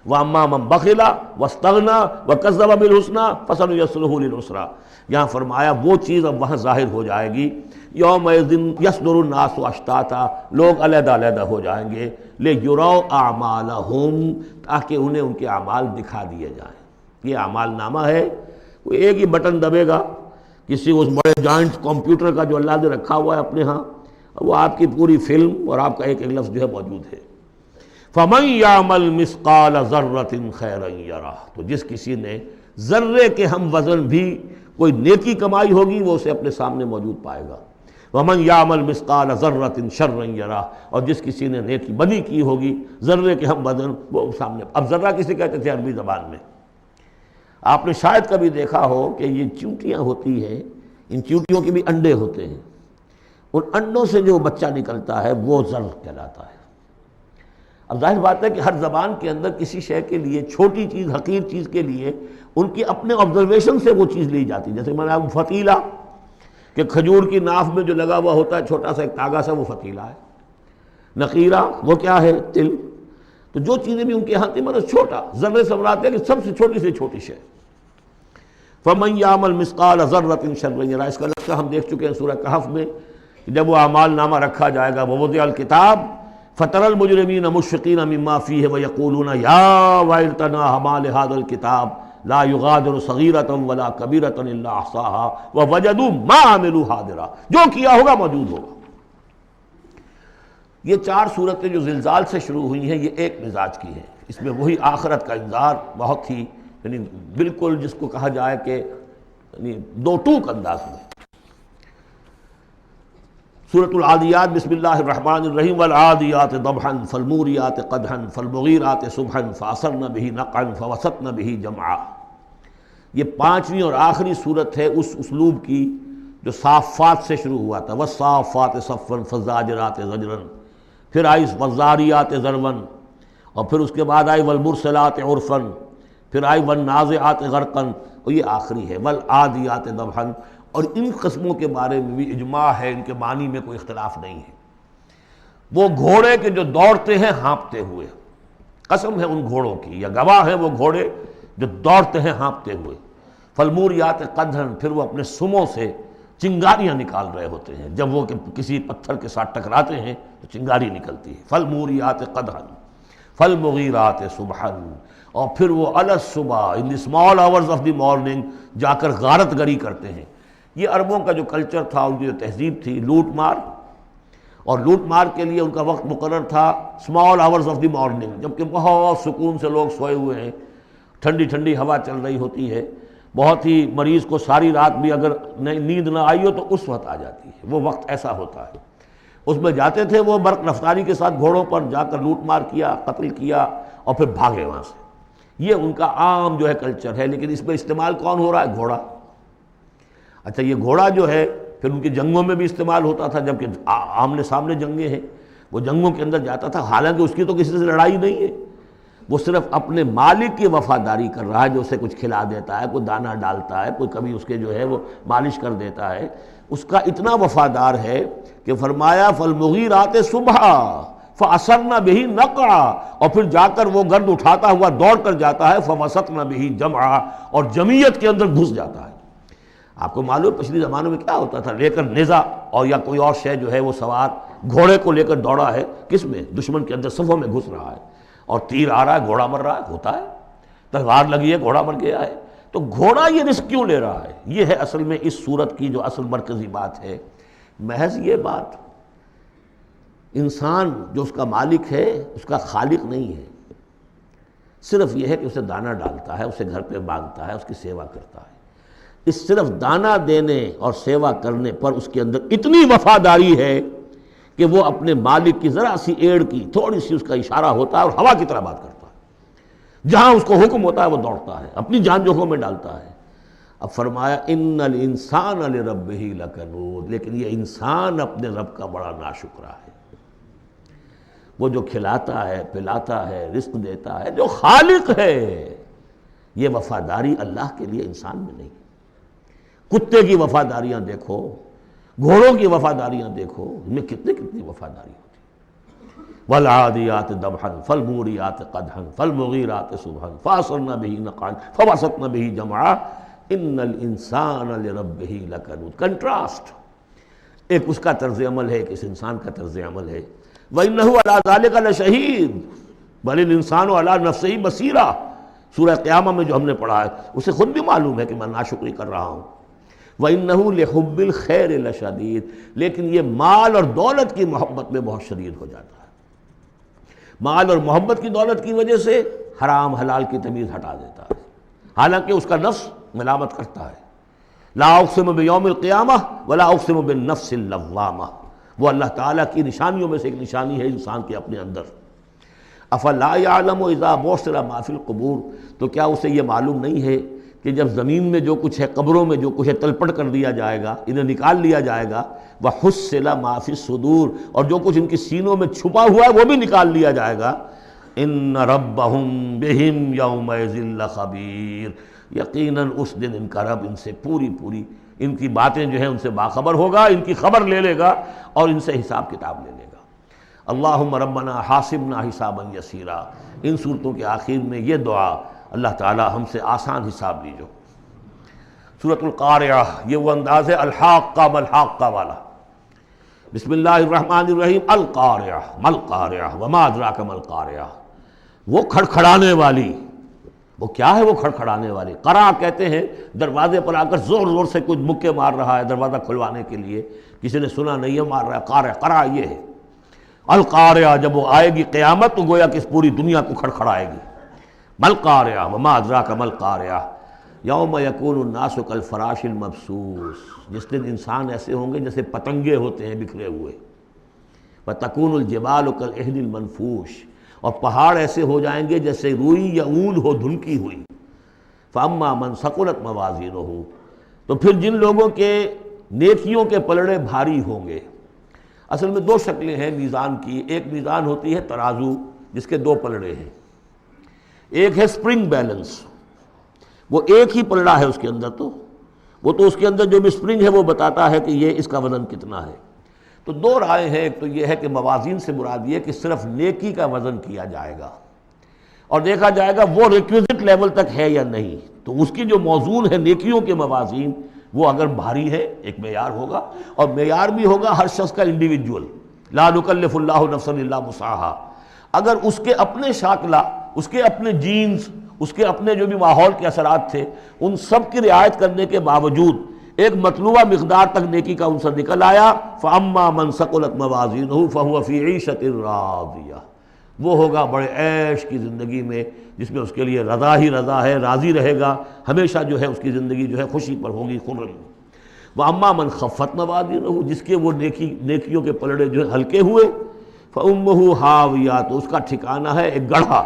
واما من بخل واستغنى وكذب بالحسنى فسنيسره للعسرى. یہاں فرمایا وہ چیز اب وہاں ظاہر ہو جائے گی. یومئذ یصدر الناس اشتاتا، لوگ علیحدہ علیحدہ ہو جائیں گے. لیروا اعمالهم، تاکہ انہیں ان کے اعمال دکھا دیے جائیں. یہ اعمال نامہ ہے، کوئی ایک ہی بٹن دبے گا کسی اس بڑے جوائنٹ کمپیوٹر کا جو اللہ نے رکھا ہوا ہے اپنے ہاں، وہ آپ کی پوری فلم اور آپ کا ایک ایک لفظ جو ہے موجود ہے. فَمَنْ يَعْمَلْ مِثْقَالَ ذَرَّةٍ خَيْرًا يَرَهُ، تو جس کسی نے ذرے کے ہم وزن بھی کوئی نیکی کمائی ہوگی وہ اسے اپنے سامنے موجود پائے گا. وَمَنْ يَعْمَلْ مِثْقَالَ ذَرَّةٍ شَرًّا يَرَهُ، اور جس کسی نے نیکی بدی کی ہوگی ذرے کے ہم وزن وہ سامنے. اب ذرہ کسے کہتے تھے عربی زبان میں؟ آپ نے شاید کبھی دیکھا ہو کہ یہ چیونٹیاں ہوتی ہیں، ان چیونٹیوں کے بھی انڈے ہوتے ہیں، ان انڈوں سے جو بچہ نکلتا ہے وہ ذر کہلاتا ہے. اب ظاہر بات ہے کہ ہر زبان کے اندر کسی شے کے لیے، چھوٹی چیز حقیر چیز کے لیے ان کی اپنے آبزرویشن سے وہ چیز لی جاتی. جیسے میں نے فتیلہ، کہ کھجور کی ناف میں جو لگا ہوا ہوتا ہے چھوٹا سا ایک تاگا سا، وہ فتیلہ ہے. نقیرہ وہ کیا ہے؟ تل. تو جو چیزیں بھی ان کے یہاں تھی مطلب چھوٹا، ذرے سے مراد ہے کہ سب سے چھوٹی شے. فَمَنْ يَعْمَلْ مِثْقَالَ ذَرَّةٍ شَرًّا يَرَهُ، اس کا نقشہ ہم دیکھ چکے ہیں سورہ کہف میں. جب وہ اعمال نامہ رکھا جائے گا، وَوُضِعَ الْكِتَابُ فَتَرَى الْمُجْرِمِينَ مُشْفِقِينَ مِمَّا فِيهِ وَيَقُولُونَ يَا وَيْلَتَنَا مَا لِهَذَا الْكِتَابِ لَا يُغَادِرُ صَغِيرَةً وَلَا كَبِيرَةً إِلَّا أَحْصَاهَا وَوَجَدُوا مَا عَمِلُوا حَاضِرًا، جو کیا ہوگا موجود ہوگا. یہ چار صورتیں جو زلزال سے شروع ہوئی ہیں یہ ایک مزاج کی ہیں. اس میں وہی آخرت کا انذار بہت ہی یعنی بالکل جس کو کہا جائے کہ یعنی دو ٹوک انداز میں. سورۃ العادیات بسم اللہ الرحمن الرحیم والعادیات ضبحا فالموریات قدحا فالمغیرات صبحا فاثرن به نقعا فوسطن به جمعا. یہ پانچویں اور آخری صورت ہے اس اسلوب کی جو صافات سے شروع ہوا تھا. والصافات صفا فالزاجرات زجرا، پھر آئی والذاریات ذروا، اور پھر اس کے بعد آئی والمرسلات عرفا، پھر آئی والنازعات غرقا، اور یہ آخری ہے والعادیات ضبحا. اور ان قسموں کے بارے میں بھی اجماع ہے، ان کے معنی میں کوئی اختلاف نہیں ہے. وہ گھوڑے کے جو دوڑتے ہیں ہانپتے ہوئے، قسم ہے ان گھوڑوں کی، یا گواہ ہیں وہ گھوڑے جو دوڑتے ہیں ہانپتے ہوئے. فالموریات قدحا، پھر وہ اپنے سموں سے چنگاریاں نکال رہے ہوتے ہیں. جب وہ کسی پتھر کے ساتھ ٹکراتے ہیں تو چنگاری نکلتی ہے. فالموریات قدحا فالمغیرات صبحا، اور پھر وہ الصبح in the small hours of the morning جا کر غارت گری کرتے ہیں. یہ عربوں کا جو کلچر تھا، ان کی جو تہذیب تھی، لوٹ مار، اور لوٹ مار کے لیے ان کا وقت مقرر تھا small hours of the morning, جبکہ بہت سکون سے لوگ سوئے ہوئے ہیں، ٹھنڈی ٹھنڈی ہوا چل رہی ہوتی ہے، بہت ہی مریض کو ساری رات بھی اگر نیند نہ آئی ہو تو اس وقت آ جاتی ہے. وہ وقت ایسا ہوتا ہے. اس میں جاتے تھے وہ برق رفتاری کے ساتھ گھوڑوں پر جا کر لوٹ مار کیا، قتل کیا، اور پھر بھاگے وہاں سے. یہ ان کا عام جو ہے کلچر ہے. لیکن اس میں استعمال کون ہو رہا ہے؟ گھوڑا. اچھا یہ گھوڑا جو ہے پھر ان کی جنگوں میں بھی استعمال ہوتا تھا، جبکہ آمنے سامنے جنگیں ہیں، وہ جنگوں کے اندر جاتا تھا، حالانکہ اس کی تو کسی سے لڑائی نہیں ہے، وہ صرف اپنے مالک کی وفاداری کر رہا ہے، جو اسے کچھ کھلا دیتا ہے، کوئی دانہ ڈالتا ہے، کوئی کبھی اس کے جو ہے وہ مالش کر دیتا ہے، اس کا اتنا وفادار ہے کہ فرمایا فالمغیرات صبحا فاثرن به نقعا، اور پھر جا کر وہ گرد اٹھاتا ہوا دوڑ کر جاتا ہے فوسطن به جمعا، اور جمعیت کے اندر گھس جاتا ہے. آپ کو معلوم پچھلی زمانوں میں کیا ہوتا تھا؟ لے کر نیزہ اور یا کوئی اور شے جو ہے وہ سوار گھوڑے کو لے کر دوڑا ہے، کس میں؟ دشمن کے اندر صفوں میں گھس رہا ہے، اور تیر آ رہا ہے، گھوڑا مر رہا ہے، ہوتا ہے، تلوار لگی ہے، گھوڑا مر گیا ہے. تو گھوڑا یہ رزق کیوں لے رہا ہے؟ یہ ہے اصل میں اس صورت کی جو اصل مرکزی بات ہے، محض یہ بات، انسان جو اس کا مالک ہے اس کا خالق نہیں ہے، صرف یہ ہے کہ اسے دانہ ڈالتا ہے، اسے گھر پہ باندھتا ہے، اس کی سیوا کرتا ہے۔ اس صرف دانہ دینے اور سیوا کرنے پر اس کے اندر اتنی وفاداری ہے کہ وہ اپنے مالک کی ذرا سی ایڑ کی تھوڑی سی اس کا اشارہ ہوتا ہے اور ہوا کی طرح بات کرتا ہے، جہاں اس کو حکم ہوتا ہے وہ دوڑتا ہے، اپنی جان جوکھوں میں ڈالتا ہے۔ اب فرمایا ان الانسان لربہ لکنود، لیکن یہ انسان اپنے رب کا بڑا ناشکرا ہے۔ وہ جو کھلاتا ہے، پلاتا ہے، رزق دیتا ہے، جو خالق ہے، یہ وفاداری اللہ کے لیے انسان میں نہیں۔ کتے کی وفاداریاں دیکھو، گھوڑوں کی وفاداریاں دیکھو، ان میں کتنی وفاداری ہوتی ہے۔ والعادیات ضبحا فالموریات قدحا فالمغیرات صبحا فاثرن بہ نقعا فوسطن بہ جمعا ان الانسان لربہ لکنود۔ کنٹراسٹ، ایک اس کا طرز عمل ہے، ایک اس انسان کا طرز عمل ہے۔ وَإِنَّهُ عَلَىٰ ذَلِكَ لَشَهِيدٌ بَلِ الْإِنسَانُ عَلَىٰ نَفْسِهِ بَصِيرًا، سورہ قیامہ میں جو ہم نے پڑھا ہے اسے خود بھی معلوم ہے کہ میں ناشکری کر رہا ہوں۔ وَإِنَّهُ لِحُبِّ الْخَيْرِ لَشَدِيدٌ، لیکن یہ مال اور دولت کی محبت میں بہت شدید ہو جاتا ہے، مال اور محبت کی دولت کی وجہ سے حرام حلال کی تمیز ہٹا دیتا ہے، حالانکہ اس کا نفس ملامت کرتا ہے۔ لا اقسم بیوم القیامہ ولا اقسم بالنفس اللوامہ، وہ اللہ تعالیٰ کی نشانیوں میں سے ایک نشانی ہے انسان کے اپنے اندر۔ افلا یعلم اذا بعثر ما فی القبور، تو کیا اسے یہ معلوم نہیں ہے کہ جب زمین میں جو کچھ ہے، قبروں میں جو کچھ ہے، تلپٹ کر دیا جائے گا، انہیں نکال لیا جائے گا، وحصل ما فی الصدور، اور جو کچھ ان کی سینوں میں چھپا ہوا ہے وہ بھی نکال لیا جائے گا۔ ان ربہم بہم یومئذ لخبیر، یقیناً اس دن ان کا رب ان سے پوری ان کی باتیں جو ہیں ان سے باخبر ہوگا، ان کی خبر لے لے گا اور ان سے حساب کتاب لے لے گا۔ اللہم ربنا حاسبنا حسابا یسیرا، ان صورتوں کے آخر میں یہ دعا، اللہ تعالی ہم سے آسان حساب لیجو۔ سورۃ القارعہ، یہ وہ انداز ہے الحاقہ ملحاقہ والا۔ بسم اللہ الرحمن الرحیم، القارعہ ملقارعہ وما ادراک ملقارعہ، وہ کھڑکھڑانے والی، وہ کیا ہے وہ کھڑکھڑانے والی؟ قرع کہتے ہیں دروازے پر آ کر زور زور سے کوئی مکے مار رہا ہے دروازہ کھلوانے کے لیے، کسی نے سنا نہیں ہے مار رہا ہے، قرع یہ ہے۔ القارعہ، جب وہ آئے گی قیامت تو گویا کہ اس پوری دنیا کو کھڑکھڑائے گی۔ ملقارعہ وما ادراک ملقارعہ، یوم یکون الناس کالفراش المبثوث، جس دن انسان ایسے ہوں گے جیسے پتنگے ہوتے ہیں بکھرے ہوئے۔ وتکون الجبال کالعہن المنفوش، اور پہاڑ ایسے ہو جائیں گے جیسے روئی یا اون ہو دھنکی ہوئی۔ فاما من ثقلت موازینہ، تو پھر جن لوگوں کے نیکیوں کے پلڑے بھاری ہوں گے۔ اصل میں دو شکلیں ہیں میزان کی، ایک میزان ہوتی ہے ترازو جس کے دو پلڑے ہیں، ایک ہے سپرنگ بیلنس، وہ ایک ہی پلڑا ہے اس کے اندر، تو وہ تو اس کے اندر جو بھی سپرنگ ہے وہ بتاتا ہے کہ یہ اس کا وزن کتنا ہے۔ تو دو رائے ہیں، ایک تو یہ ہے کہ موازین سے مراد یہ کہ صرف نیکی کا وزن کیا جائے گا اور دیکھا جائے گا وہ ریکویزٹ لیول تک ہے یا نہیں، تو اس کی جو موزون ہے نیکیوں کے موازین، وہ اگر بھاری ہے ایک معیار ہوگا، اور معیار بھی ہوگا ہر شخص کا انڈیویجول، لا نکلف اللہ نفسا الا وسعہا۔ اگر اس کے اپنے شاکلہ، اس کے اپنے جینز، اس کے اپنے جو بھی ماحول کے اثرات تھے، ان سب کی رعایت کرنے کے باوجود ایک مطلوبہ مقدار تک نیکی کا عنصر نکل آیا، فَأَمَّا مَنْ ثَقُلَتْ مَوَازِينُهُ فَهُوَ فِي عِيشَةٍ رَاضِيَةٍ، وہ ہوگا بڑے عیش کی زندگی میں جس میں اس کے لیے رضا ہی رضا ہے، راضی رہے گا، ہمیشہ جو ہے اس کی زندگی جو ہے خوشی پر ہوگی، خرم۔ وَأَمَّا مَنْ خَفَّتْ مَوَازِينُهُ، جس کے وہ نیکیوں کے پلڑے جو ہے ہلکے ہوئے، فَأُمُّهُ هَاوِيَةٌ، تو اس کا ٹھکانہ ہے ایک گڑھا۔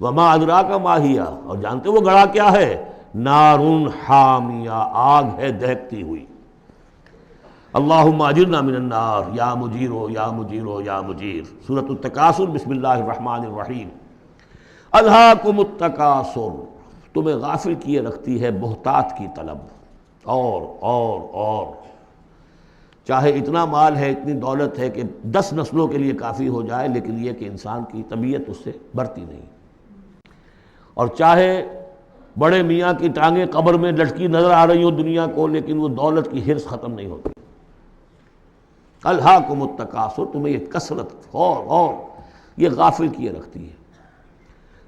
وَمَا أَدْرَاكَ مَا هِيَ، اور جانتے وہ گڑھا کیا ہے؟ نارٌ حامیہ، آگ ہے دہکتی ہوئی۔ اللہم اجرنا من النار یا مجیرو یا مجیرو یا مجیر۔ سورۃ التکاثر، بسم اللہ الرحمن الرحیم۔ الہاکم التکاثر، تمہیں غافل کیے رکھتی ہے بہتات کی طلب، اور چاہے اتنا مال ہے، اتنی دولت ہے کہ 10 نسلوں کے لیے کافی ہو جائے، لیکن یہ کہ انسان کی طبیعت اس سے بڑھتی نہیں، اور چاہے بڑے میاں کی ٹانگیں قبر میں لٹکی نظر آ رہی ہوں دنیا کو، لیکن وہ دولت کی حرص ختم نہیں ہوتی۔ الہاکم التکاثر، تمہیں یہ کثرت اور یہ غافل کیے رکھتی ہے۔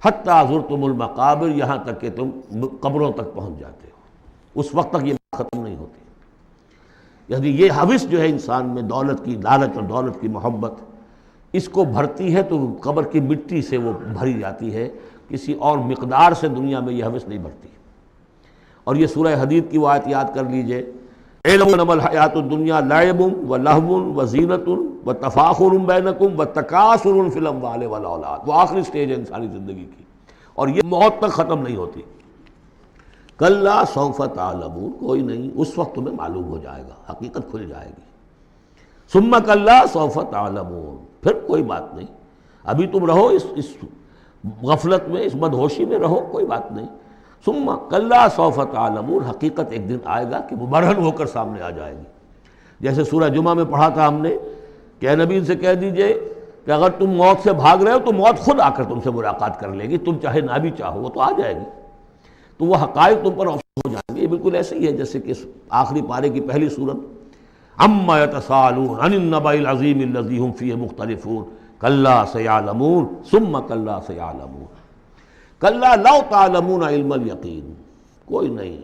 حتیٰ زرتم المقابر، یہاں تک کہ تم قبروں تک پہنچ جاتے ہو، اس وقت تک یہ بات ختم نہیں ہوتی۔ یعنی یہ ہوس جو ہے انسان میں، دولت کی لالچ اور دولت کی محبت، اس کو بھرتی ہے تو قبر کی مٹی سے وہ بھری جاتی ہے، کسی اور مقدار سے دنیا میں یہ ہوس نہیں بھرتی۔ اور یہ سورہ حدید کی وہ آیت یاد کر لیجئے، اعلموا انما الحیات الدنیا لعب ولہو وزینۃ وتفاخر بینکم وتکاثر فی الاموال والاولاد۔ وہ آخری سٹیج ہے انسانی زندگی کی، اور یہ موت تک ختم نہیں ہوتی۔ کلا سوف تعلمون، کوئی نہیں، اس وقت تمہیں معلوم ہو جائے گا، حقیقت کھل جائے گی۔ ثم کلا سوف تعلمون، پھر کوئی بات نہیں، ابھی تم رہو اس غفلت میں، اس بدہوشی میں رہو، کوئی بات نہیں۔ ثم کلا سوف تعلمون، حقیقت ایک دن آئے گا کہ مبرہن ہو کر سامنے آ جائے گی۔ جیسے سورہ جمعہ میں پڑھا تھا ہم نے کہ اے نبی سے کہہ دیجئے کہ اگر تم موت سے بھاگ رہے ہو تو موت خود آ کر تم سے ملاقات کر لے گی، تم چاہے نہ بھی چاہو وہ تو آ جائے گی، تو وہ حقائق تم پر ہو جائیں گے۔ یہ بالکل ایسے ہی ہے جیسے کہ آخری پارے کی پہلی سورت، عما یتساءلون عن النبأ العظیم الذی ھم فیہ مختلفون کلا سیعلمون ثم کلا سیعلمون کلا لو تعلمون علم الیقین، کوئی نہیں،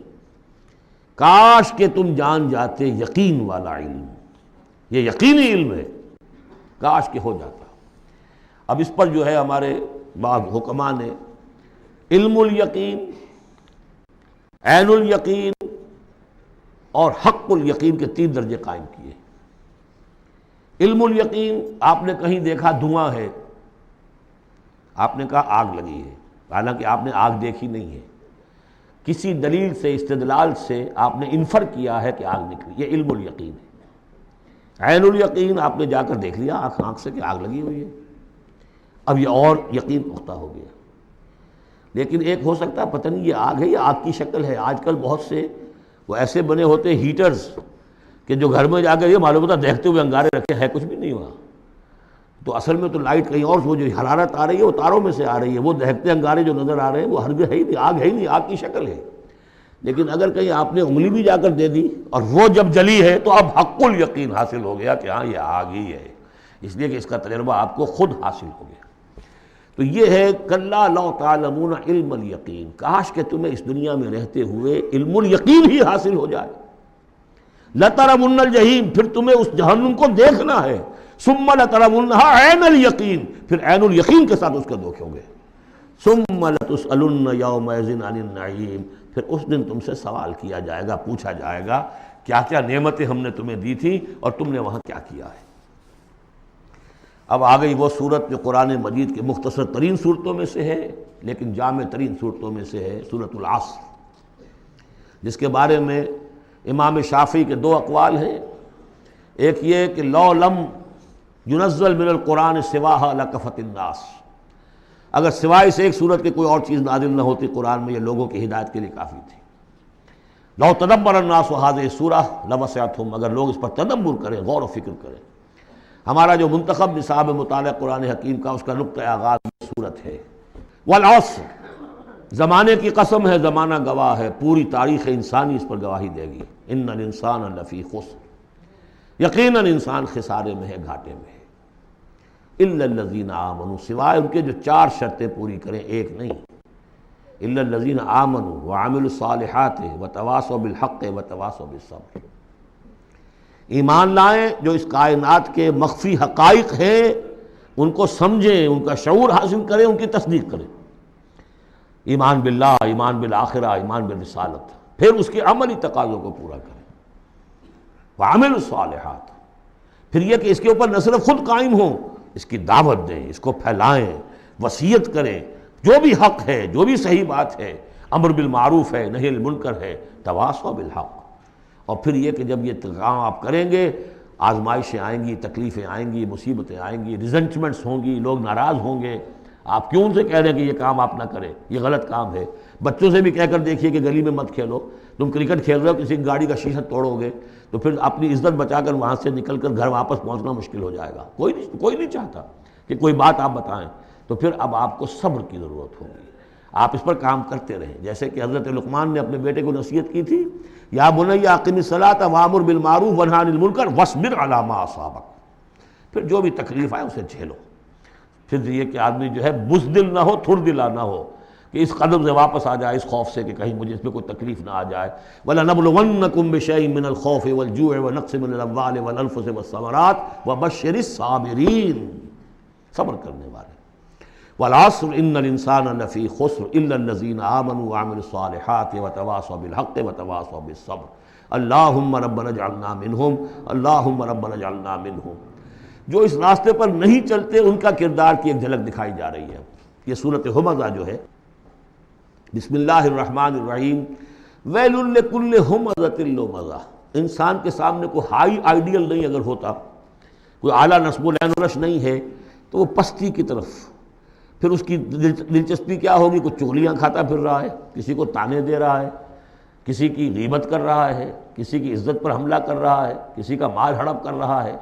کاش کہ تم جان جاتے یقین والا علم، یہ یقینی علم ہے، کاش کہ ہو جاتا۔ اب اس پر جو ہے ہمارے بعض حکماء نے علم الیقین، عین الیقین اور حق الیقین کے 3 درجے قائم کیے۔ علم الیقین، آپ نے کہیں دیکھا دھواں ہے، آپ نے کہا آگ لگی ہے، حالانکہ آپ نے آگ دیکھی نہیں ہے، کسی دلیل سے، استدلال سے آپ نے انفر کیا ہے کہ آگ نکلی، یہ علم الیقین ہے۔ عین الیقین، آپ نے جا کر دیکھ لیا آنکھ سے کہ آگ لگی ہوئی ہے، اب یہ اور یقین پختہ ہو گیا۔ لیکن ایک ہو سکتا ہے پتہ نہیں یہ آگ ہے یا آگ کی شکل ہے۔ آج کل بہت سے وہ ایسے بنے ہوتے ہیٹرز کہ جو گھر میں جا کر یہ معلوم ہوتا دیکھتے ہوئے انگارے رکھے، ہے کچھ بھی نہیں وہاں، تو اصل میں تو لائٹ کہیں اور، وہ جو حرارت آ رہی ہے وہ تاروں میں سے آ رہی ہے، وہ دہکتے انگارے جو نظر آ رہے ہیں وہ ہرگز ہے ہی نہیں، آگ ہے ہی نہیں، آگ کی شکل ہے۔ لیکن اگر کہیں آپ نے انگلی بھی جا کر دے دی اور وہ جب جلی ہے تو اب حق الیقین حاصل ہو گیا کہ ہاں یہ آگ ہی ہے، اس لیے کہ اس کا تجربہ آپ کو خود حاصل ہو گیا۔ تو یہ ہے کلا لو تعلمون علم الیقین، کاش کہ تمہیں اس دنیا میں رہتے ہوئے علم الیقین ہی حاصل ہو جائے۔ لترون الجحیم، پھر تمہیں اس جہنم کو دیکھنا ہے، ثم لترونھا عین الیقین، پھر عین الیقین کے ساتھ اس کو دیکھو گے۔ ثم لتسألن یومئذ عن النعیم، پھر اس دن تم سے سوال کیا جائے گا، پوچھا جائے گا کیا کیا نعمتیں ہم نے تمہیں دی تھی اور تم نے وہاں کیا کیا ہے۔ اب آ گئی وہ صورت جو قرآن مجید کے مختصر ترین صورتوں میں سے ہے لیکن جامع ترین صورتوں میں سے ہے، سورۃ العصر، جس کے بارے میں امام شافعی کے 2 اقوال ہیں۔ ایک یہ کہ لو لم ینزل من القرآن سواہا لکفت الناس، اگر سوائے اس ایک صورت کے کوئی اور چیز نازل نہ ہوتی قرآن میں، یہ لوگوں کی ہدایت کے لیے کافی تھی۔ لو تدبر الناس هذه السورہ لوسعتهم، اگر لوگ اس پر تدبر کریں، غور و فکر کریں۔ ہمارا جو منتخب نصاب مطالعہ قرآن حکیم کا، اس کا نقطہ آغاز یہ صورت ہے۔ والعصر، زمانے کی قسم ہے، زمانہ گواہ ہے، پوری تاریخ انسانی اس پر گواہی دے گی۔ ان الانسان لفی خسر، یقیناً انسان خسارے میں ہے، گھاٹے میں ہے۔ الا الذین آمنوا، سوائے ان کے جو 4 شرطیں پوری کریں، ایک نہیں۔ الا الذین آمنوا وعملوا الصالحات وتواصوا بالحق وتواصوا بالصبر، ایمان لائیں جو اس کائنات کے مخفی حقائق ہیں ان کو سمجھیں، ان کا شعور حاصل کریں، ان کی تصدیق کریں۔ ایمان باللہ، ایمان بالآخرہ، ایمان بالرسالت، پھر اس کے عملی تقاضوں کو پورا کریں۔ وعملوا الصالحات، پھر یہ کہ اس کے اوپر نہ صرف خود قائم ہوں، اس کی دعوت دیں، اس کو پھیلائیں، وصیت کریں، جو بھی حق ہے، جو بھی صحیح بات ہے، امر بالمعروف ہے، نہی عن المنکر ہے، تواصوا بالحق۔ اور پھر یہ کہ جب یہ کام آپ کریں گے، آزمائشیں آئیں گی، تکلیفیں آئیں گی، مصیبتیں آئیں گی، ریزنٹمنٹس ہوں گی، لوگ ناراض ہوں گے، آپ کیوں ان سے کہہ رہے ہیں کہ یہ کام آپ نہ کریں، یہ غلط کام ہے۔ بچوں سے بھی کہہ کر دیکھیے کہ گلی میں مت کھیلو، تم کرکٹ کھیل رہے ہو، کسی گاڑی کا شیشہ توڑو گے تو پھر اپنی عزت بچا کر وہاں سے نکل کر گھر واپس پہنچنا مشکل ہو جائے گا۔ کوئی نہیں چاہتا کہ کوئی بات آپ بتائیں، تو پھر اب آپ کو صبر کی ضرورت ہوگی، آپ اس پر کام کرتے رہیں۔ جیسے کہ حضرت لقمان نے اپنے بیٹے کو نصیحت کی تھی، یا بنی اقم الصلاۃ وامر بالمعروف وانہی عن المنکر واصبر علی ما اصابک، پھر جو بھی تکلیف آئے اسے جھیلو، پھر یہ کہ آدمی جو ہے بزدل نہ ہو، تھڑ دلا نہ ہو، کہ اس قدم سے واپس آ جائے اس خوف سے کہ کہیں مجھے اس میں کوئی تکلیف نہ آ جائے۔ وَلَنَبْلُوَنَّكُمْ بِشَيْءٍ مِّنَ الْخَوْفِ وَالْجُوعِ وَنَقْصٍ مِّنَ الْأَمْوَالِ وَالْأَنفُسِ وَالثَّمَرَاتِ وَبَشِّرِ الصَّابِرِينَ، صبر کرنے والے۔ وَالْعَصْرِ إِنَّ الْإِنسَانَ لَفِي خُسْرٍ إِلَّا الَّذِينَ آمَنُوا وَعَمِلُوا الصَّالِحَاتِ وَتَوَاصَوْا بِالْحَقِّ وَتَوَاصَوْا بِالصَّبْرِ اللہم ربنا اجعلنا منہم، اللہم ربنا اجعلنا منہم۔ جو اس راستے پر نہیں چلتے ان کا کردار کی ایک جھلک دکھائی جا رہی ہے۔ یہ سورۃ ہمزہ جو ہے، بسم اللہ الرحمن الرحیم، ویل لکل ہمزۃ لمزہ، انسان کے سامنے کوئی ہائی آئیڈیل نہیں اگر ہوتا، کوئی اعلیٰ نصب و لین و نش نہیں ہے، تو وہ پستی کی طرف، پھر اس کی دلچسپی کیا ہوگی؟ کوئی چغلیاں کھاتا پھر رہا ہے، کسی کو تانے دے رہا ہے، کسی کی غیبت کر رہا ہے، کسی کی عزت پر حملہ کر رہا ہے، کسی کا مال ہڑپ کر رہا ہے،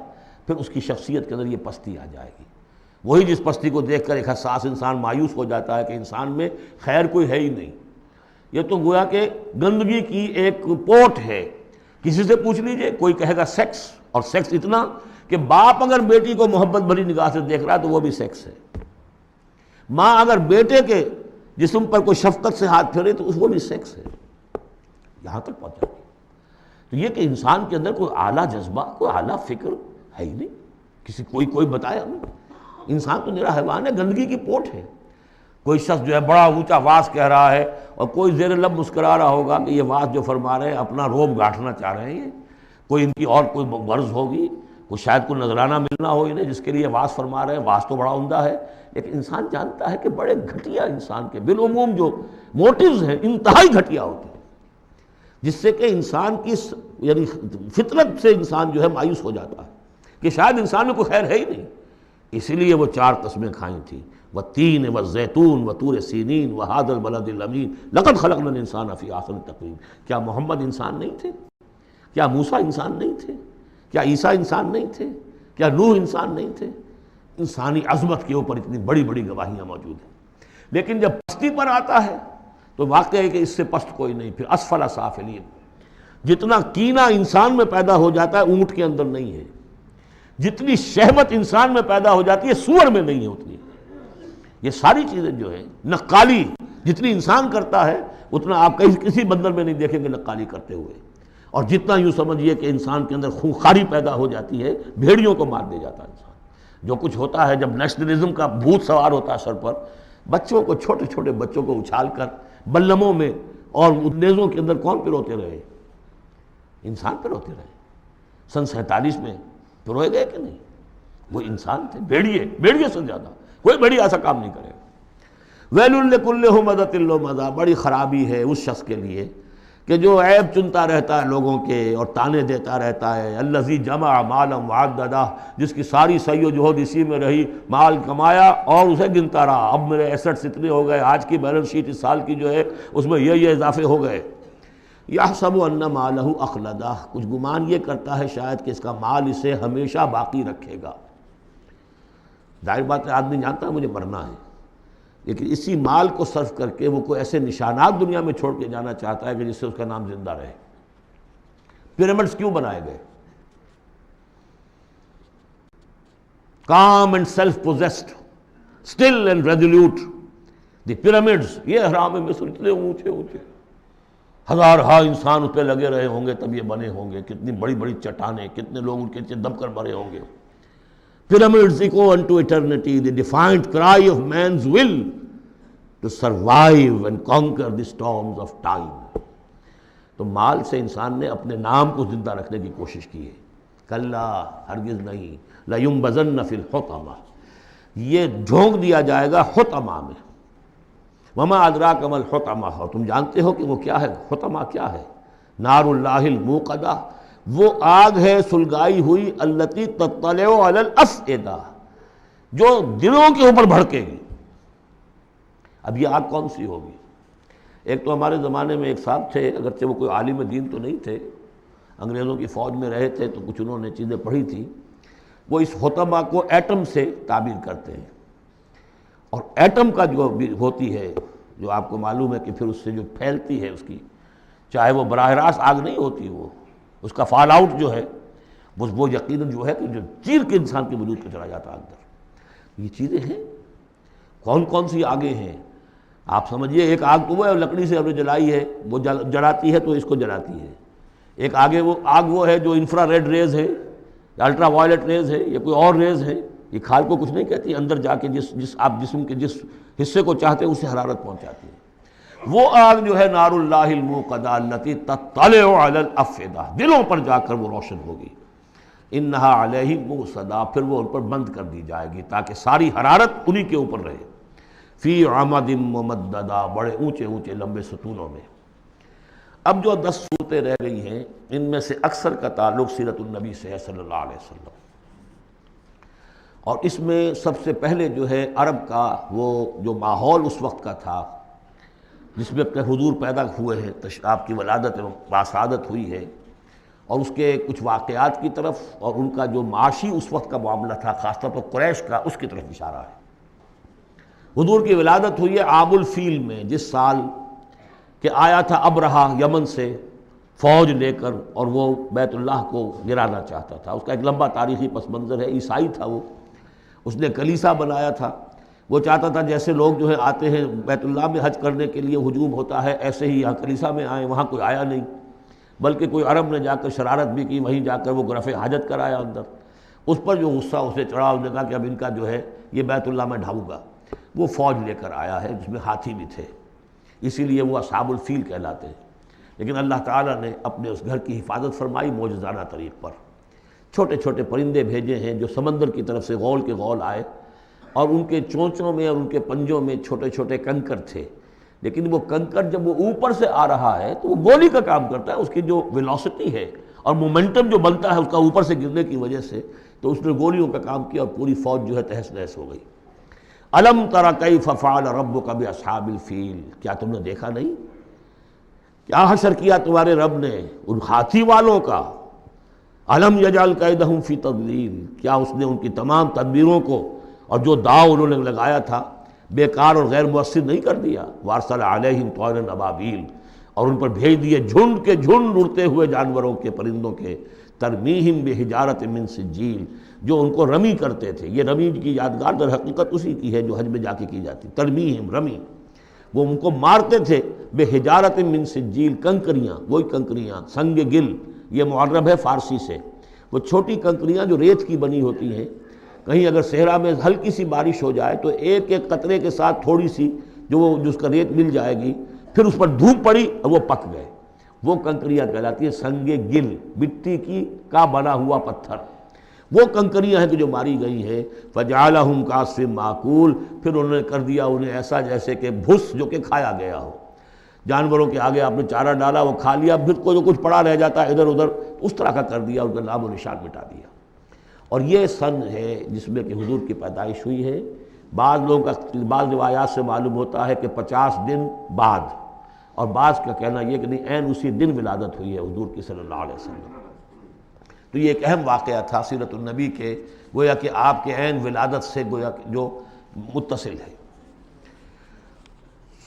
پھر اس کی شخصیت کے اندر یہ پستی آ جائے گی۔ وہی جس پستی کو دیکھ کر ایک حساس انسان مایوس ہو جاتا ہے کہ انسان میں خیر کوئی ہے ہی نہیں، یہ تو گویا کہ گندگی کی ایک پوٹ ہے۔ کسی سے پوچھ لیجئے، کوئی کہے گا سیکس، اور سیکس اتنا کہ باپ اگر بیٹی کو محبت بھری نگاہ سے دیکھ رہا ہے تو وہ بھی سیکس ہے، ماں اگر بیٹے کے جسم پر کوئی شفقت سے ہاتھ پھیرے تو وہ بھی سیکس ہے، یہاں تک پہنچا گیا۔ تو یہ کہ انسان کے اندر کوئی اعلیٰ جذبہ، کوئی اعلیٰ فکر ہے ہی نہیں، کسی کوئی بتایا ہمیں، انسان تو میرا حیوان ہے، گندگی کی پوٹ ہے۔ کوئی شخص جو ہے بڑا اونچا واز کہہ رہا ہے اور کوئی زیر لب مسکرا رہا ہوگا کہ یہ واز جو فرما رہے ہیں اپنا روب گاٹھنا چاہ رہے ہیں، کوئی ان کی اور کوئی غرض ہوگی، کوئی شاید کوئی نذرانہ ملنا ہو انہیں جس کے لیے واز فرما رہے ہیں۔ واز تو بڑا عمدہ ہے، لیکن انسان جانتا ہے کہ بڑے گھٹیا انسان کے بالعموم جو موٹیوز ہیں انتہائی گھٹیا ہوتے ہیں، جس سے کہ انسان کی یعنی فطرت سے انسان جو ہے مایوس ہو جاتا ہے کہ شاید انسان میں کوئی خیر ہے ہی نہیں۔ اسی لیے وہ 4 قسمیں کھائیں تھیں، والتین والزیتون وطور سینین وہذا البلد الامین لقد خلقنا الانسان فی احسن تقویم۔ کیا محمد انسان نہیں تھے؟ کیا موسیٰ انسان نہیں تھے؟ کیا عیسیٰ انسان نہیں تھے؟ کیا نوح انسان نہیں تھے؟ انسانی عظمت کے اوپر اتنی بڑی بڑی گواہیاں موجود ہیں، لیکن جب پستی پر آتا ہے تو واقع ہے کہ اس سے پست کوئی نہیں۔ پھر اسفل سافلین، جتنا کینہ انسان میں پیدا ہو جاتا ہے اونٹ کے اندر نہیں ہے، جتنی شہوت انسان میں پیدا ہو جاتی ہے سور میں نہیں ہے اتنی۔ یہ ساری چیزیں جو ہیں، نقالی جتنی انسان کرتا ہے اتنا آپ کسی بندر میں نہیں دیکھیں گے نقالی کرتے ہوئے، اور جتنا یوں سمجھیے کہ انسان کے اندر خونخواری پیدا ہو جاتی ہے، بھیڑیوں کو مار دے جاتا ہے انسان۔ جو کچھ ہوتا ہے جب نیشنلزم کا بھوت سوار ہوتا ہے سر پر، بچوں کو، چھوٹے چھوٹے بچوں کو اچھال کر بلموں میں اور نیزوں کے اندر کون پروتے رہے؟ انسان پروتے رہے۔ سن 47 میں پروئے گئے کہ نہیں؟ وہ انسان تھے، بھیڑیے سے زیادہ، کوئی بھیڑیا ایسا کام نہیں کرے گا۔ ویل لکل ہمزۃ لمزہ، بڑی خرابی ہے اس شخص کے لیے کہ جو عیب چنتا رہتا ہے لوگوں کے اور تانے دیتا رہتا ہے۔ الذی جمع مالا وعددہ، جس کی ساری سعی و جہد اسی میں رہی، مال کمایا اور اسے گنتا رہا، اب میرے ایسٹس اتنے ہو گئے، آج کی بیلنس شیٹ اس سال کی جو ہے اس میں یہ اضافے ہو گئے۔ یحسب ان مالہ اخلدہ، کچھ گمان یہ کرتا ہے شاید کہ اس کا مال اسے ہمیشہ باقی رکھے گا۔ ظاہر بات ہے آدمی جانتا ہے مجھے مرنا ہے، لیکن اسی مال کو صرف کر کے وہ کوئی ایسے نشانات دنیا میں چھوڑ کے جانا چاہتا ہے کہ جس سے اس کا نام زندہ رہے۔ پیرامڈز کیوں بنائے گئے؟ calm and self-possessed, still and resolute. The pyramids، یہ اہرام مصر اتنے اونچے اونچے، ہزارہا انسان اس پہ لگے رہے ہوں گے تب یہ بنے ہوں گے، کتنی بڑی بڑی چٹانیں، کتنے لوگ ان کے نیچے دب کر مرے ہوں گے۔ Pyramids echo unto eternity, the defiant cry of man's will to survive and conquer the storms of time۔ تو مال سے انسان نے اپنے نام کو زندہ رکھنے کی کوشش کی ہے۔ کلا، ہرگز نہیں، لَيُنبَذَنَّ فِي الْحُطَمَةِ، یہ جھونک دیا جائے گا حطمہ میں۔ وَمَا أَدْرَاكَ مَا الْحُطَمَةُ، اور تم جانتے ہو کہ وہ کیا ہے؟ حطمہ کیا ہے؟ نار اللہ الموقدہ، وہ آگ ہے سلگائی ہوئی، التی تطلع علی الافئدہ، جو دلوں کے اوپر بھڑکے گی۔ اب یہ آگ کون سی ہوگی؟ ایک تو ہمارے زمانے میں ایک صاحب تھے، اگرچہ وہ کوئی عالم دین تو نہیں تھے، انگریزوں کی فوج میں رہے تھے تو کچھ انہوں نے چیزیں پڑھی تھیں، وہ اس حطمہ کو ایٹم سے تعبیر کرتے ہیں، اور ایٹم کا جو ہوتی ہے، جو آپ کو معلوم ہے کہ پھر اس سے جو پھیلتی ہے اس کی، چاہے وہ براہ راست آگ نہیں ہوتی، وہ اس کا فال آؤٹ جو ہے وہ یقیناً جو ہے کہ جو چیر کے انسان کے وجود پہ چلا جاتا ہے اندر۔ یہ چیزیں ہیں کون کون سی آگیں ہیں؟ آپ سمجھیے ایک آگ تو وہ ہے لکڑی سے ہم نے جلائی ہے، وہ جلاتی ہے تو اس کو جلاتی ہے. ایک آگ وہ ہے جو انفرا ریڈ ریز ہے یا الٹرا وائلٹ ریز ہے یا کوئی اور ریز ہے. یہ کھال کو کچھ نہیں کہتی، اندر جا کے جس آپ جسم کے جس حصے کو چاہتے ہیں اسے حرارت پہنچاتی ہے. وہ آگ جو ہے نار اللہ الموقدہ التی تطلع علی الافئدہ، دلوں پر جا کر وہ روشن ہوگی. انہا علیہم موصدہ، پھر وہ ان پر بند کر دی جائے گی تاکہ ساری حرارت انہی کے اوپر رہے. فی عمد ممددہ، بڑے اونچے اونچے لمبے ستونوں میں. اب جو 10 صورتیں رہ گئی ہیں ان میں سے اکثر کا تعلق سیرت النبی سے ہے صلی اللہ علیہ وسلم. اور اس میں سب سے پہلے جو ہے عرب کا وہ جو ماحول اس وقت کا تھا جس میں اپنے حضور پیدا ہوئے ہیں، آپ کی ولادت باسعادت ہوئی ہے، اور اس کے کچھ واقعات کی طرف اور ان کا جو معاشی اس وقت کا معاملہ تھا خاص طور پر قریش کا، اس کی طرف اشارہ ہے. حضور کی ولادت ہوئی ہے عام الفیل میں، جس سال کہ آیا تھا ابرہہ یمن سے فوج لے کر اور وہ بیت اللہ کو گرانا چاہتا تھا. اس کا ایک لمبا تاریخی پس منظر ہے. عیسائی تھا وہ، اس نے کلیسا بنایا تھا. وہ چاہتا تھا جیسے لوگ جو ہے آتے ہیں بیت اللہ میں حج کرنے کے لیے ہجوم ہوتا ہے، ایسے ہی یہاں کلیسا میں آئیں. وہاں کوئی آیا نہیں، بلکہ کوئی عرب نے جا کر شرارت بھی کی، وہیں جا کر وہ رفع حاجت کرایا اندر. اس پر جو غصہ اسے چڑھا، اس نے کہا کہ اب ان کا جو ہے یہ بیت اللہ میں ڈھاؤں گا. وہ فوج لے کر آیا ہے جس میں ہاتھی بھی تھے، اسی لیے وہ اصحاب الفیل کہلاتے ہیں. لیکن اللہ تعالیٰ نے اپنے اس گھر کی حفاظت فرمائی معجزانہ طریق پر. چھوٹے چھوٹے پرندے بھیجے ہیں جو سمندر کی طرف سے غول کے غول آئے، اور ان کے چونچوں میں اور ان کے پنجوں میں چھوٹے چھوٹے کنکر تھے. لیکن وہ کنکر جب وہ اوپر سے آ رہا ہے تو وہ گولی کا کام کرتا ہے. اس کی جو ویلوسٹی ہے اور مومنٹم جو بنتا ہے اس کا اوپر سے گرنے کی وجہ سے، تو اس نے گولیوں کا کام کیا اور پوری فوج جو ہے تہس نہس ہو گئی. الم تر کیف فعل ربک باصحاب الفیل، کیا تم نے دیکھا نہیں کیا حشر کیا تمہارے رب نے ان ہاتھی والوں کا. الم یجعل کیدہم فی تضلیل، کیا اس نے ان کی تمام تدبیروں کو اور جو داؤ انہوں نے لگایا تھا بیکار اور غیر مؤثر نہیں کر دیا. وارسل علیہم طیرا ابابیل، اور ان پر بھیج دیے جھنڈ کے جھنڈ اڑتے ہوئے جانوروں کے، پرندوں کے. ترمیہم بحجارۃ من سجیل، جو ان کو رمی کرتے تھے. یہ رمی کی یادگار در حقیقت اسی کی ہے جو حج میں جا کے کی جاتی. ترمیہم رمی، وہ ان کو مارتے تھے. بحجارۃ من سجیل، کنکریاں، وہی کنکریاں سنگ گل، یہ معرب ہے فارسی سے. وہ چھوٹی کنکریاں جو ریت کی بنی ہوتی ہیں، کہیں اگر صحرا میں ہلکی سی بارش ہو جائے تو ایک ایک قطرے کے ساتھ تھوڑی سی جو اس کا ریت مل جائے گی، پھر اس پر دھوپ پڑی اور وہ پک گئے. وہ کنکریاں کہلاتی ہیں سنگ گل، مٹی کی کا بنا ہوا پتھر. وہ کنکریاں ہیں کہ جو ماری گئی ہیں. فجعلہم کعصف معقول، پھر انہوں نے کر دیا انہیں ایسا جیسے کہ بھس جو کہ کھایا گیا ہو. جانوروں کے آگے آپ نے چارہ ڈالا، وہ کھا لیا، پھر کو جو کچھ پڑا رہ جاتا ہے ادھر ادھر، اس طرح کا کر دیا، ان کا نام و نشان مٹا دیا. اور یہ سن ہے جس میں کہ حضور کی پیدائش ہوئی ہے. بعض لوگوں کا، بعض روایات سے معلوم ہوتا ہے کہ 50 دن بعد، اور بعض کا کہنا یہ کہ نہیں عین اسی دن ولادت ہوئی ہے حضور کی صلی اللہ علیہ وسلم. تو یہ ایک اہم واقعہ تھا سیرت النبی کے، گویا کہ آپ کے عین ولادت سے گویا کہ جو متصل ہے.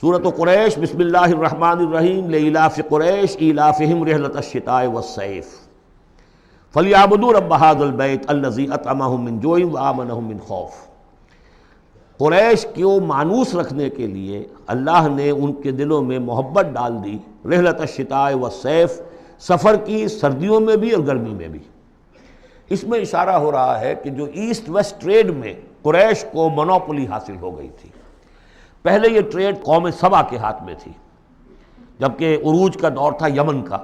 سورۃ قریش، بسم اللہ الرحمن الرحیم. لإلاف قریش إیلافہم رحلۃ الشتاء والصیف فلیعبدوا رب ھذا البیت الذی اطعمہم من جوع وآمنہم من خوف. قریش کو مانوس رکھنے کے لیے اللہ نے ان کے دلوں میں محبت ڈال دی. رحلۃ الشتاء والصیف، سفر کی سردیوں میں بھی اور گرمی میں بھی. اس میں اشارہ ہو رہا ہے کہ جو ایسٹ ویسٹ ٹریڈ میں قریش کو مونوپولی حاصل ہو گئی تھی. پہلے یہ ٹریڈ قوم سبا کے ہاتھ میں تھی، جبکہ عروج کا دور تھا یمن کا.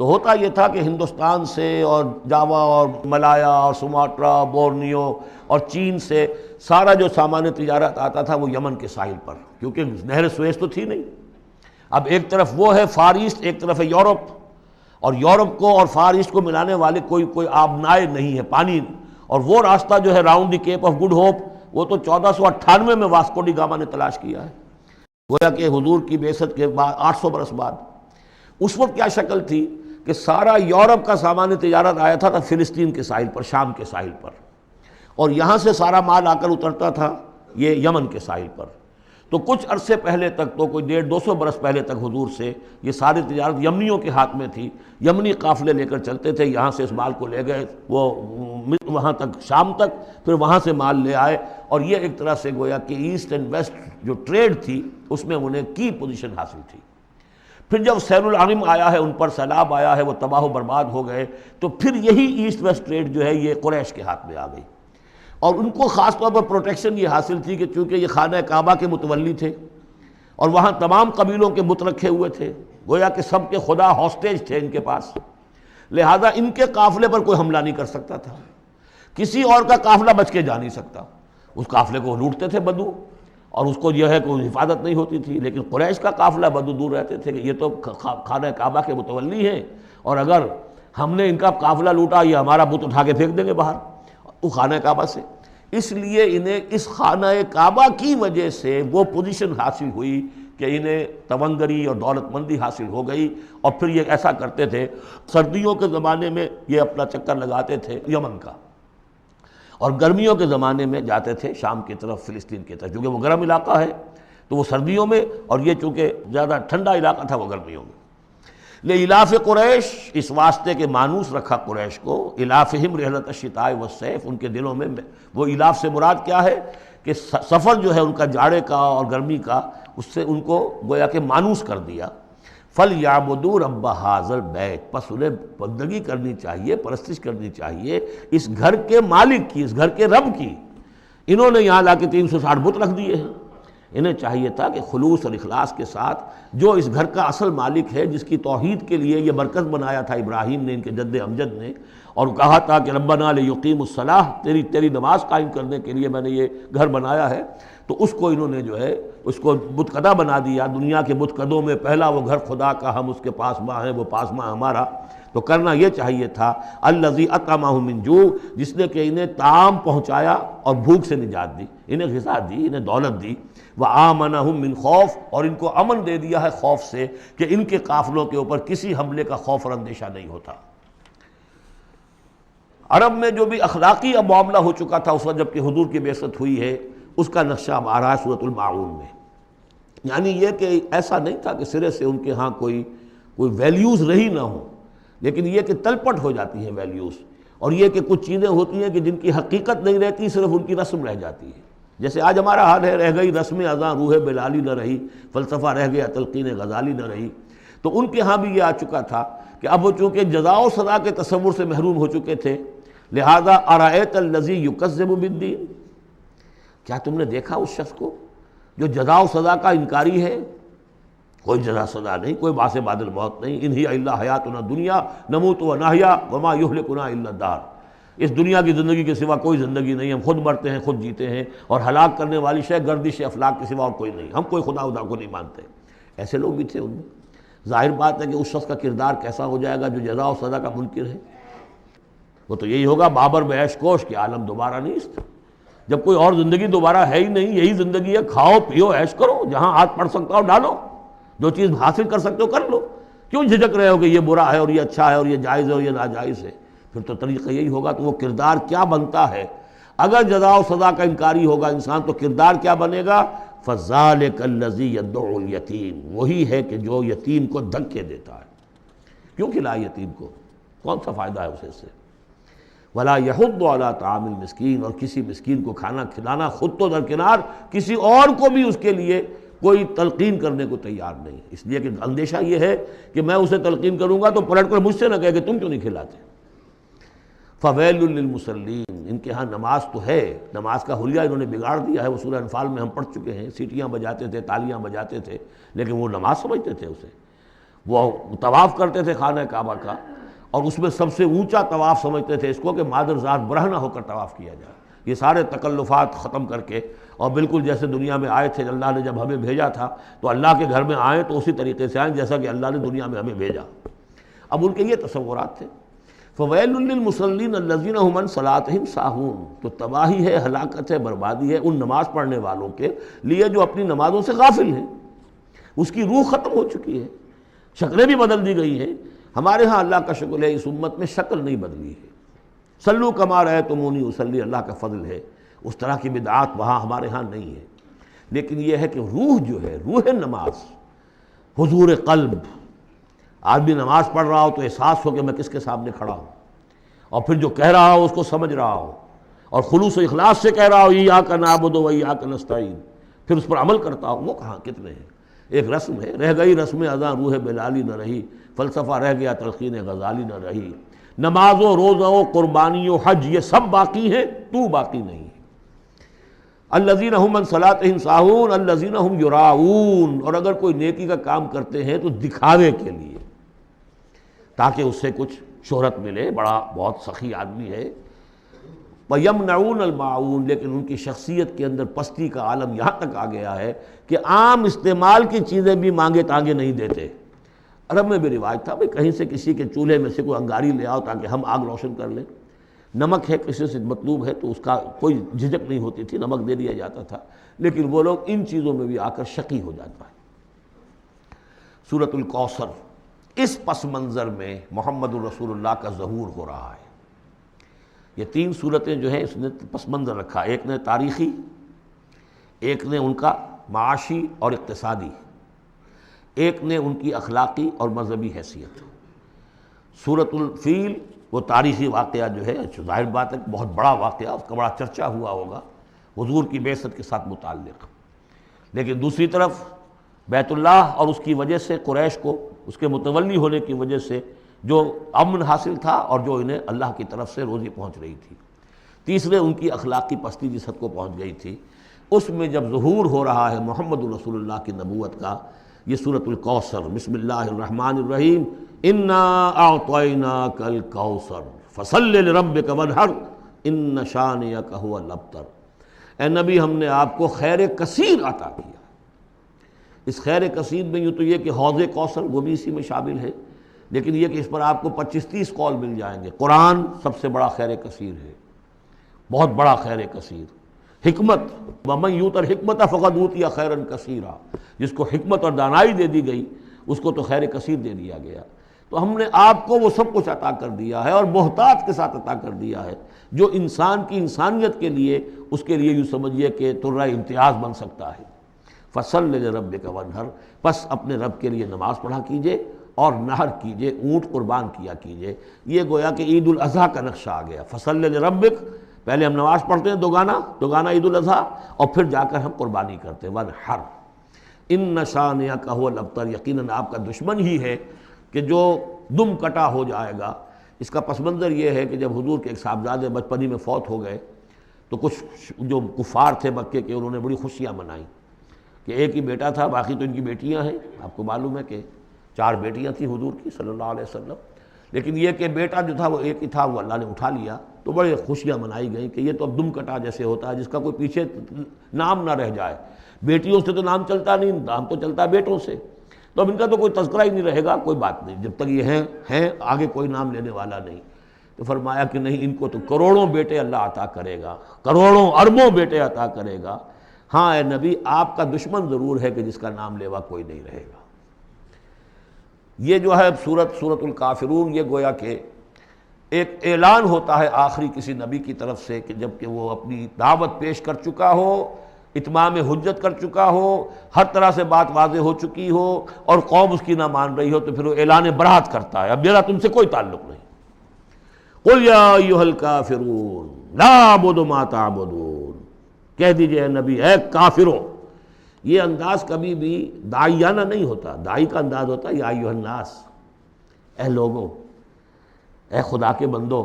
تو ہوتا یہ تھا کہ ہندوستان سے اور جاوا اور ملایا اور سماٹرا، بورنیو اور چین سے سارا جو سامان تجارت آتا تھا وہ یمن کے ساحل پر، کیونکہ نہر سویس تو تھی نہیں. اب ایک طرف وہ ہے فار ایسٹ، ایک طرف ہے یورپ، اور یورپ کو اور فار ایسٹ کو ملانے والے کوئی آبنائے نہیں ہے، پانی. اور وہ راستہ جو ہے round the Cape of Good Hope, وہ تو 1498 میں واسکو ڈی گاما نے تلاش کیا ہے، گویا کہ حضور کی بعثت کے بعد 800 برس بعد. اس وقت کیا شکل تھی کہ سارا یورپ کا سامان تجارت آیا تھا فلسطین کے ساحل پر، شام کے ساحل پر، اور یہاں سے سارا مال آ کر اترتا تھا یہ یمن کے ساحل پر. تو کچھ عرصے پہلے تک تو کوئی 150-200 برس پہلے تک حضور سے یہ ساری تجارت یمنیوں کے ہاتھ میں تھی، یمنی قافلے لے کر چلتے تھے، یہاں سے اس مال کو لے گئے وہ وہاں تک شام تک، پھر وہاں سے مال لے آئے، اور یہ ایک طرح سے گویا کہ ایسٹ اینڈ ویسٹ جو ٹریڈ تھی اس میں انہیں کی پوزیشن حاصل تھی۔ پھر جب سیل العرم آیا ہے، ان پر سیلاب آیا ہے، وہ تباہ و برباد ہو گئے، تو پھر یہی ایسٹ ویسٹ ٹریڈ جو ہے یہ قریش کے ہاتھ میں آ گئی، اور ان کو خاص طور پر پروٹیکشن یہ حاصل تھی کہ چونکہ یہ خانہ کعبہ کے متولی تھے اور وہاں تمام قبیلوں کے بت رکھے ہوئے تھے، گویا کہ سب کے خدا ہاسٹیج تھے ان کے پاس، لہذا ان کے قافلے پر کوئی حملہ نہیں کر سکتا تھا، کسی اور کا قافلہ بچ کے جا نہیں سکتا، اس قافلے کو لوٹتے تھے بدو، اور اس کو یہ ہے کوئی حفاظت نہیں ہوتی تھی، لیکن قریش کا قافلہ بدو دور رہتے تھے کہ یہ تو خانہ کعبہ کے متولی ہیں، اور اگر ہم نے ان کا قافلہ لوٹا یہ ہمارا بت اٹھا کے پھینک دیں گے باہر وہ خانہ کعبہ سے، اس لیے انہیں اس خانہ کعبہ کی وجہ سے وہ پوزیشن حاصل ہوئی کہ انہیں تونگری اور دولت مندی حاصل ہو گئی، اور پھر یہ ایسا کرتے تھے، سردیوں کے زمانے میں یہ اپنا چکر لگاتے تھے یمن کا، اور گرمیوں کے زمانے میں جاتے تھے شام کی طرف، فلسطین کی طرف، چونکہ وہ گرم علاقہ ہے تو وہ سردیوں میں، اور یہ چونکہ زیادہ ٹھنڈا علاقہ تھا وہ گرمیوں میں۔ لإلاف قریش، اس واسطے کے مانوس رکھا قریش کو، الافہم رحلۃ الشتاء والصیف، ان کے دلوں میں وہ الاف سے مراد کیا ہے کہ سفر جو ہے ان کا جاڑے کا اور گرمی کا، اس سے ان کو گویا کہ مانوس کر دیا۔ فَلْيَعْبُدُوا رَبَّ هَٰذَا الْبَيْتِ، پس انہیں بندگی کرنی چاہیے، پرستش کرنی چاہیے اس گھر کے مالک کی، اس گھر کے رب کی۔ انہوں نے یہاں لا کے 360 بت رکھ دیے ہیں، انہیں چاہیے تھا کہ خلوص اور اخلاص کے ساتھ جو اس گھر کا اصل مالک ہے، جس کی توحید کے لیے یہ مرکز بنایا تھا ابراہیم نے، ان کے جد امجد نے، اور کہا تھا کہ ربنا لیقیموا الصلاۃ، تیری نماز قائم کرنے کے لیے میں نے یہ گھر بنایا ہے، تو اس کو انہوں نے جو ہے اس کو بت قدہ بنا دیا۔ دنیا کے بت قدوں میں پہلا وہ گھر خدا کا، ہم اس کے پاسباں ہیں، وہ پاسباں ہمارا۔ تو کرنا یہ چاہیے تھا الذی اطعمہم من جوع، جس نے کہ انہیں طعام پہنچایا اور بھوک سے نجات دی، انہیں غذا دی، انہیں دولت دی، وآمنہم من خوف، اور ان کو امن دے دیا ہے خوف سے کہ ان کے قافلوں کے اوپر کسی حملے کا خوف اور اندیشہ نہیں ہوتا۔ عرب میں جو بھی اخلاقی اب معاملہ ہو چکا تھا اس وقت جب کہ حضور کی بعثت ہوئی ہے، اس کا نقشہ اب آ رہا ہے سورۃ الماعون میں، یعنی یہ کہ ایسا نہیں تھا کہ سرے سے ان کے ہاں کوئی ویلیوز رہی نہ ہوں، لیکن یہ کہ تلپٹ ہو جاتی ہیں ویلیوز، اور یہ کہ کچھ چیزیں ہوتی ہیں کہ جن کی حقیقت نہیں رہتی، صرف ان کی رسم رہ جاتی ہے، جیسے آج ہمارا حال ہے، رہ گئی رسم اذاں روح بلالی نہ رہی، فلسفہ رہ گیا تلقین غزالی نہ رہی۔ تو ان کے ہاں بھی یہ آ چکا تھا کہ اب وہ چونکہ جزا و سزا کے تصور سے محروم ہو چکے تھے، لہذا ارأیت الذی یکذب بالدین، کیا تم نے دیکھا اس شخص کو جو جزا و سزا کا انکاری ہے؟ کوئی جزا سزا نہیں، کوئی باعث بعد الموت نہیں، ان ہی الا حیاتنا الدنیا نموت و نحیا وما یہلکنا الا الدہر، اس دنیا کی زندگی کے سوا کوئی زندگی نہیں، ہم خود مرتے ہیں خود جیتے ہیں، اور ہلاک کرنے والی شے گردش افلاک کے سوا اور کوئی نہیں، ہم کوئی خدا کو نہیں مانتے۔ ایسے لوگ بھی تھے ان میں۔ ظاہر بات ہے کہ اس شخص کا کردار کیسا ہو جائے گا جو جزا و سزا کا منکر ہے، وہ تو یہی ہوگا بابر بعیش کوش کہ عالم دوبارہ نیست، جب کوئی اور زندگی دوبارہ ہے ہی نہیں، یہی زندگی ہے، کھاؤ پیو عیش کرو، جہاں ہاتھ پڑ سکتا ہو ڈالو، جو چیز حاصل کر سکتے ہو کر لو، کیوں جھجک رہے ہو کہ یہ برا ہے اور یہ اچھا ہے اور یہ جائز ہے اور یہ ناجائز ہے؟ پھر تو طریقہ یہی ہوگا، تو وہ کردار کیا بنتا ہے اگر جزا و سزا کا انکاری ہوگا انسان، تو کردار کیا بنے گا؟ فَذَلِكَ الَّذِي يَدُعُّ الْيَتِيمَ، وہی ہے کہ جو یتیم کو دھکے دیتا ہے۔ کیوں کھلائے یتیم کو؟ کون سا فائدہ ہے اسے سے؟ وَلَا يَحُضُّ عَلَىٰ طَعَامِ الْمِسْكِينِ، اور کسی مسکین کو کھانا کھلانا خود تو درکنار، کسی اور کو بھی اس کے لیے کوئی تلقین کرنے کو تیار نہیں، اس لیے کہ اندیشہ یہ ہے کہ میں اسے تلقین کروں گا تو پلٹ کر مجھ سے نہ کہے کہ تم کیوں نہیں کھلاتے۔ فَوَيْلٌ لِّلْمُصَلِّينَ، ان کے ہاں نماز تو ہے، نماز کا حلیہ انہوں نے بگاڑ دیا ہے، وہ سورہ انفال میں ہم پڑھ چکے ہیں، سیٹیاں بجاتے تھے، تالیاں بجاتے تھے، لیکن وہ نماز سمجھتے تھے اسے، وہ طواف کرتے تھے خانہ کعبہ کا، اور اس میں سب سے اونچا طواف سمجھتے تھے اس کو کہ مادر ذات برہنہ ہو کر طواف کیا جائے، یہ سارے تکلفات ختم کر کے، اور بالکل جیسے دنیا میں آئے تھے، اللہ نے جب ہمیں بھیجا تھا تو اللہ کے گھر میں آئیں تو اسی طریقے سے آئیں جیسا کہ اللہ نے دنیا میں ہمیں بھیجا۔ اب ان کے یہ تصورات تھے۔ فَوَيْلٌ لِّلْمُصَلِّينَ الَّذِينَ هُمْ عَنْ صَلَاتِهِمْ سَاهُونَ، تو تباہی ہے، ہلاکت ہے، بربادی ہے ان نماز پڑھنے والوں کے لیے جو اپنی نمازوں سے غافل ہیں، اس کی روح ختم ہو چکی ہے، شکلیں بھی بدل دی گئی ہیں۔ ہمارے ہاں اللہ کا شکر ہے اس امت میں شکل نہیں بدلی ہے، صلو کما رأیتمونی اصلی، اللہ کا فضل ہے، اس طرح کی بدعات وہاں ہمارے ہاں نہیں ہے، لیکن یہ ہے کہ روح جو ہے، روح نماز، حضور قلب، آدمی نماز پڑھ رہا ہو تو احساس ہو کہ میں کس کے سامنے کھڑا ہوں، اور پھر جو کہہ رہا ہو اس کو سمجھ رہا ہو، اور خلوص و اخلاص سے کہہ رہا ہو ایاک نعبد و ایاک نستعین، پھر اس پر عمل کرتا ہو، وہ کہاں کتنے ہیں؟ ایک رسم ہے، رہ گئی رسم اذاں روح بلالی نہ رہی، فلسفہ رہ گیا تلقین غزالی نہ رہی، نماز و روزہ و قربانی و حج یہ سب باقی ہیں، تو باقی نہیں ہے۔ الذین هم عن صلاتهم ساہون الذین هم یراؤون، اور اگر کوئی نیکی کا کام کرتے ہیں تو دکھاوے کے لیے، تاکہ اس سے کچھ شہرت ملے، بڑا بہت سخی آدمی ہے۔ وَيَمْنَعُونَ الْمَاعُونَ، لیکن ان کی شخصیت کے اندر پستی کا عالم یہاں تک آ گیا ہے کہ عام استعمال کی چیزیں بھی مانگے تانگے نہیں دیتے۔ عرب میں بھی رواج تھا بھئی کہیں سے کسی کے چولہے میں سے کوئی انگاری لے آؤ تاکہ ہم آگ روشن کر لیں، نمک ہے کسی سے مطلوب ہے تو اس کا کوئی جھجک نہیں ہوتی تھی، نمک دے دیا جاتا تھا، لیکن وہ لوگ ان چیزوں میں بھی آ کر شقی ہو جاتا ہے۔ سورۃ الکوثر، اس پس منظر میں محمد الرسول اللہ کا ظہور ہو رہا ہے۔ یہ تین صورتیں جو ہیں اس نے پس منظر رکھا، ایک نے تاریخی، ایک نے ان کا معاشی اور اقتصادی، ایک نے ان کی اخلاقی اور مذہبی حیثیت۔ سورۃ الفیل وہ تاریخی واقعہ جو ہے، ظاہر بات ہے بہت بڑا واقعہ، اس کا بڑا چرچا ہوا ہوگا حضور کی بعثت کے ساتھ متعلق، لیکن دوسری طرف بیت اللہ اور اس کی وجہ سے قریش کو اس کے متولی ہونے کی وجہ سے جو امن حاصل تھا اور جو انہیں اللہ کی طرف سے روزی پہنچ رہی تھی، تیسرے ان کی اخلاقی پستی جس حد کو پہنچ گئی تھی، اس میں جب ظہور ہو رہا ہے محمد الرسول اللہ کی نبوت کا، یہ سورۃ الکوثر، بسم اللہ الرحمن الرحیم، انا اعطیناک الکوثر فصل لربک وانحر ان شانئک ھو الابتر۔ اے نبی ہم نے آپ کو خیر کثیر عطا کیا۔ اس خیر کثیر میں یوں تو یہ کہ حوض کوثر وہ بھی اسی میں شامل ہے، لیکن یہ کہ اس پر آپ کو 25-30 قول مل جائیں گے۔ قرآن سب سے بڑا خیر کثیر ہے، بہت بڑا خیر کثیر۔ حکمت، وَمَن یُؤْتَ الْحِکْمَةَ فَقَدْ أُوتِیَ خَیْرًا کَثِیرًا، جس کو حکمت اور دانائی دے دی گئی اس کو تو خیر کثیر دے دیا گیا۔ تو ہم نے آپ کو وہ سب کچھ عطا کر دیا ہے، اور محتاط کے ساتھ عطا کر دیا ہے، جو انسان کی انسانیت کے لیے، اس کے لیے یوں سمجھیے کہ ترہ امتیاز بن سکتا ہے۔ فَصَلِّ لِرَبِّكَ وَانْحَرْ، پس اپنے رب کے لیے نماز پڑھا کیجئے اور نحر کیجئے، اونٹ قربان کیا کیجئے۔ یہ گویا کہ عید الاضحیٰ کا نقشہ آ گیا۔ فَصَلِّ لِرَبِّكَ، پہلے ہم نماز پڑھتے ہیں دوگانہ عید الاضحیٰ، اور پھر جا کر ہم قربانی کرتے ہیں وانحر ان شانئک ھو الابتر، یقیناً آپ کا دشمن ہی ہے کہ جو دم کٹا ہو جائے گا۔ اس کا پس منظر یہ ہے کہ جب حضور کے ایک صاحبزادے بچپنی میں فوت ہو گئے تو کچھ جو کفار تھے مکے کے، انہوں نے بڑی خوشیاں منائیں کہ ایک ہی بیٹا تھا، باقی تو ان کی بیٹیاں ہیں۔ آپ کو معلوم ہے کہ 4 بیٹیاں تھیں حضور کی صلی اللہ علیہ وسلم، لیکن یہ کہ بیٹا جو تھا وہ ایک ہی تھا، وہ اللہ نے اٹھا لیا، تو بڑے خوشیاں منائی گئیں کہ یہ تو اب دم کٹا جیسے ہوتا ہے جس کا کوئی پیچھے نام نہ رہ جائے۔ بیٹیوں سے تو نام چلتا نہیں، نام تو چلتا ہے بیٹوں سے، تو اب ان کا تو کوئی تذکرہ ہی نہیں رہے گا، کوئی بات نہیں، جب تک یہ ہیں آگے کوئی نام لینے والا نہیں۔ تو فرمایا کہ نہیں، ان کو تو کروڑوں بیٹے اللہ عطا کرے گا، کروڑوں اربوں بیٹے عطا کرے گا۔ ہاں اے نبی، آپ کا دشمن ضرور ہے کہ جس کا نام لیوا کوئی نہیں رہے گا۔ یہ جو ہے سورۃ الکافرون، یہ گویا کہ ایک اعلان ہوتا ہے آخری کسی نبی کی طرف سے کہ جب کہ وہ اپنی دعوت پیش کر چکا ہو، اتمام حجت کر چکا ہو، ہر طرح سے بات واضح ہو چکی ہو، اور قوم اس کی نہ مان رہی ہو، تو پھر وہ اعلان برات کرتا ہے، اب میرا تم سے کوئی تعلق نہیں۔ قُلْ يَا أَيُّهَا الْكَافِرُونَ لَا أَعْبُدُ مَا تَعْبُدُونَ، کہہ دیجئے اے نبی، اے کافروں۔ یہ انداز کبھی بھی داعیانہ نہیں ہوتا، داعی کا انداز ہوتا ہے یا ایھا الناس، اے لوگوں، اے خدا کے بندو،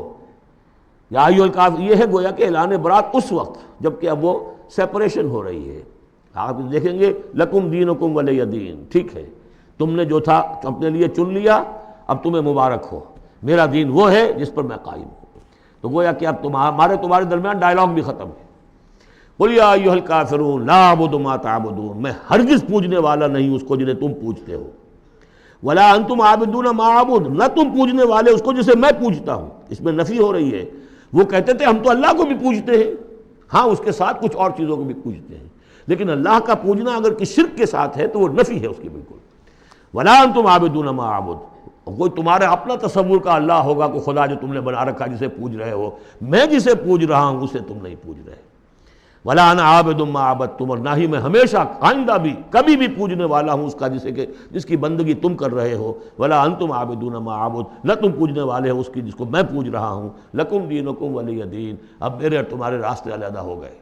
یا ایھا الکافر، یہ ہے گویا کہ اعلان برات اس وقت جب کہ اب وہ سیپریشن ہو رہی ہے۔ آپ دیکھیں گے لکم دینکم ولی دین، ٹھیک ہے، تم نے جو تھا اپنے لیے چن لیا، اب تمہیں مبارک ہو، میرا دین وہ ہے جس پر میں قائم ہوں۔ تو گویا کہ اب تمہارے درمیان ڈائلاگ بھی ختم ہے۔ قُلْ يَا أَيُّهَا الْكَافِرُونَ لَا أَعْبُدُ مَا تَعْبُدُونَ، میں ہرگز پوجنے والا نہیں اس کو جنہیں تم پوجتے ہو، وَلَا أَنْتُمْ عَابِدُونَ مَا أَعْبُدُ، نہ تم پوجنے والے اس کو جسے میں پوجتا ہوں۔ اس میں نفی ہو رہی ہے۔ وہ کہتے تھے ہم تو اللہ کو بھی پوجتے ہیں، ہاں اس کے ساتھ کچھ اور چیزوں کو بھی پوجتے ہیں، لیکن اللہ کا پوجنا اگر کسی شرک کے ساتھ ہے تو وہ نفی ہے اس کی بالکل۔ وَلَا أَنْتُمْ عَابِدُونَ مَا أَعْبُدُ، کوئی تمہارا اپنا تصور کا اللہ ہوگا، کوئی خدا جو تم نے بنا رکھا جسے پوج رہے ہو، میں جسے پوج رہا ہوں اسے تم نہیں پوج رہے۔ ولا انا عابد ما عبدتم، اور نہ ہی میں ہمیشہ آئندہ بھی کبھی بھی پوجنے والا ہوں اس کا جس کی بندگی تم کر رہے ہو، ولا انتم عابدون ما اعبد، نہ تم پوجنے والے ہو اس کی جس کو میں پوج رہا ہوں، لکم دینکم ولی دین، اب میرے اور تمہارے راستے علیحدہ ہو گئے،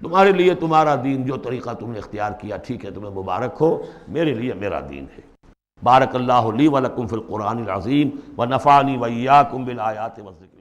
تمہارے لیے تمہارا دین، جو طریقہ تم نے اختیار کیا ٹھیک ہے، تمہیں مبارک ہو، میرے لیے میرا دین ہے۔ بارک اللہ لی ولکم فی القرآن العظیم ونفعنی وإیاکم بالآیات والذکر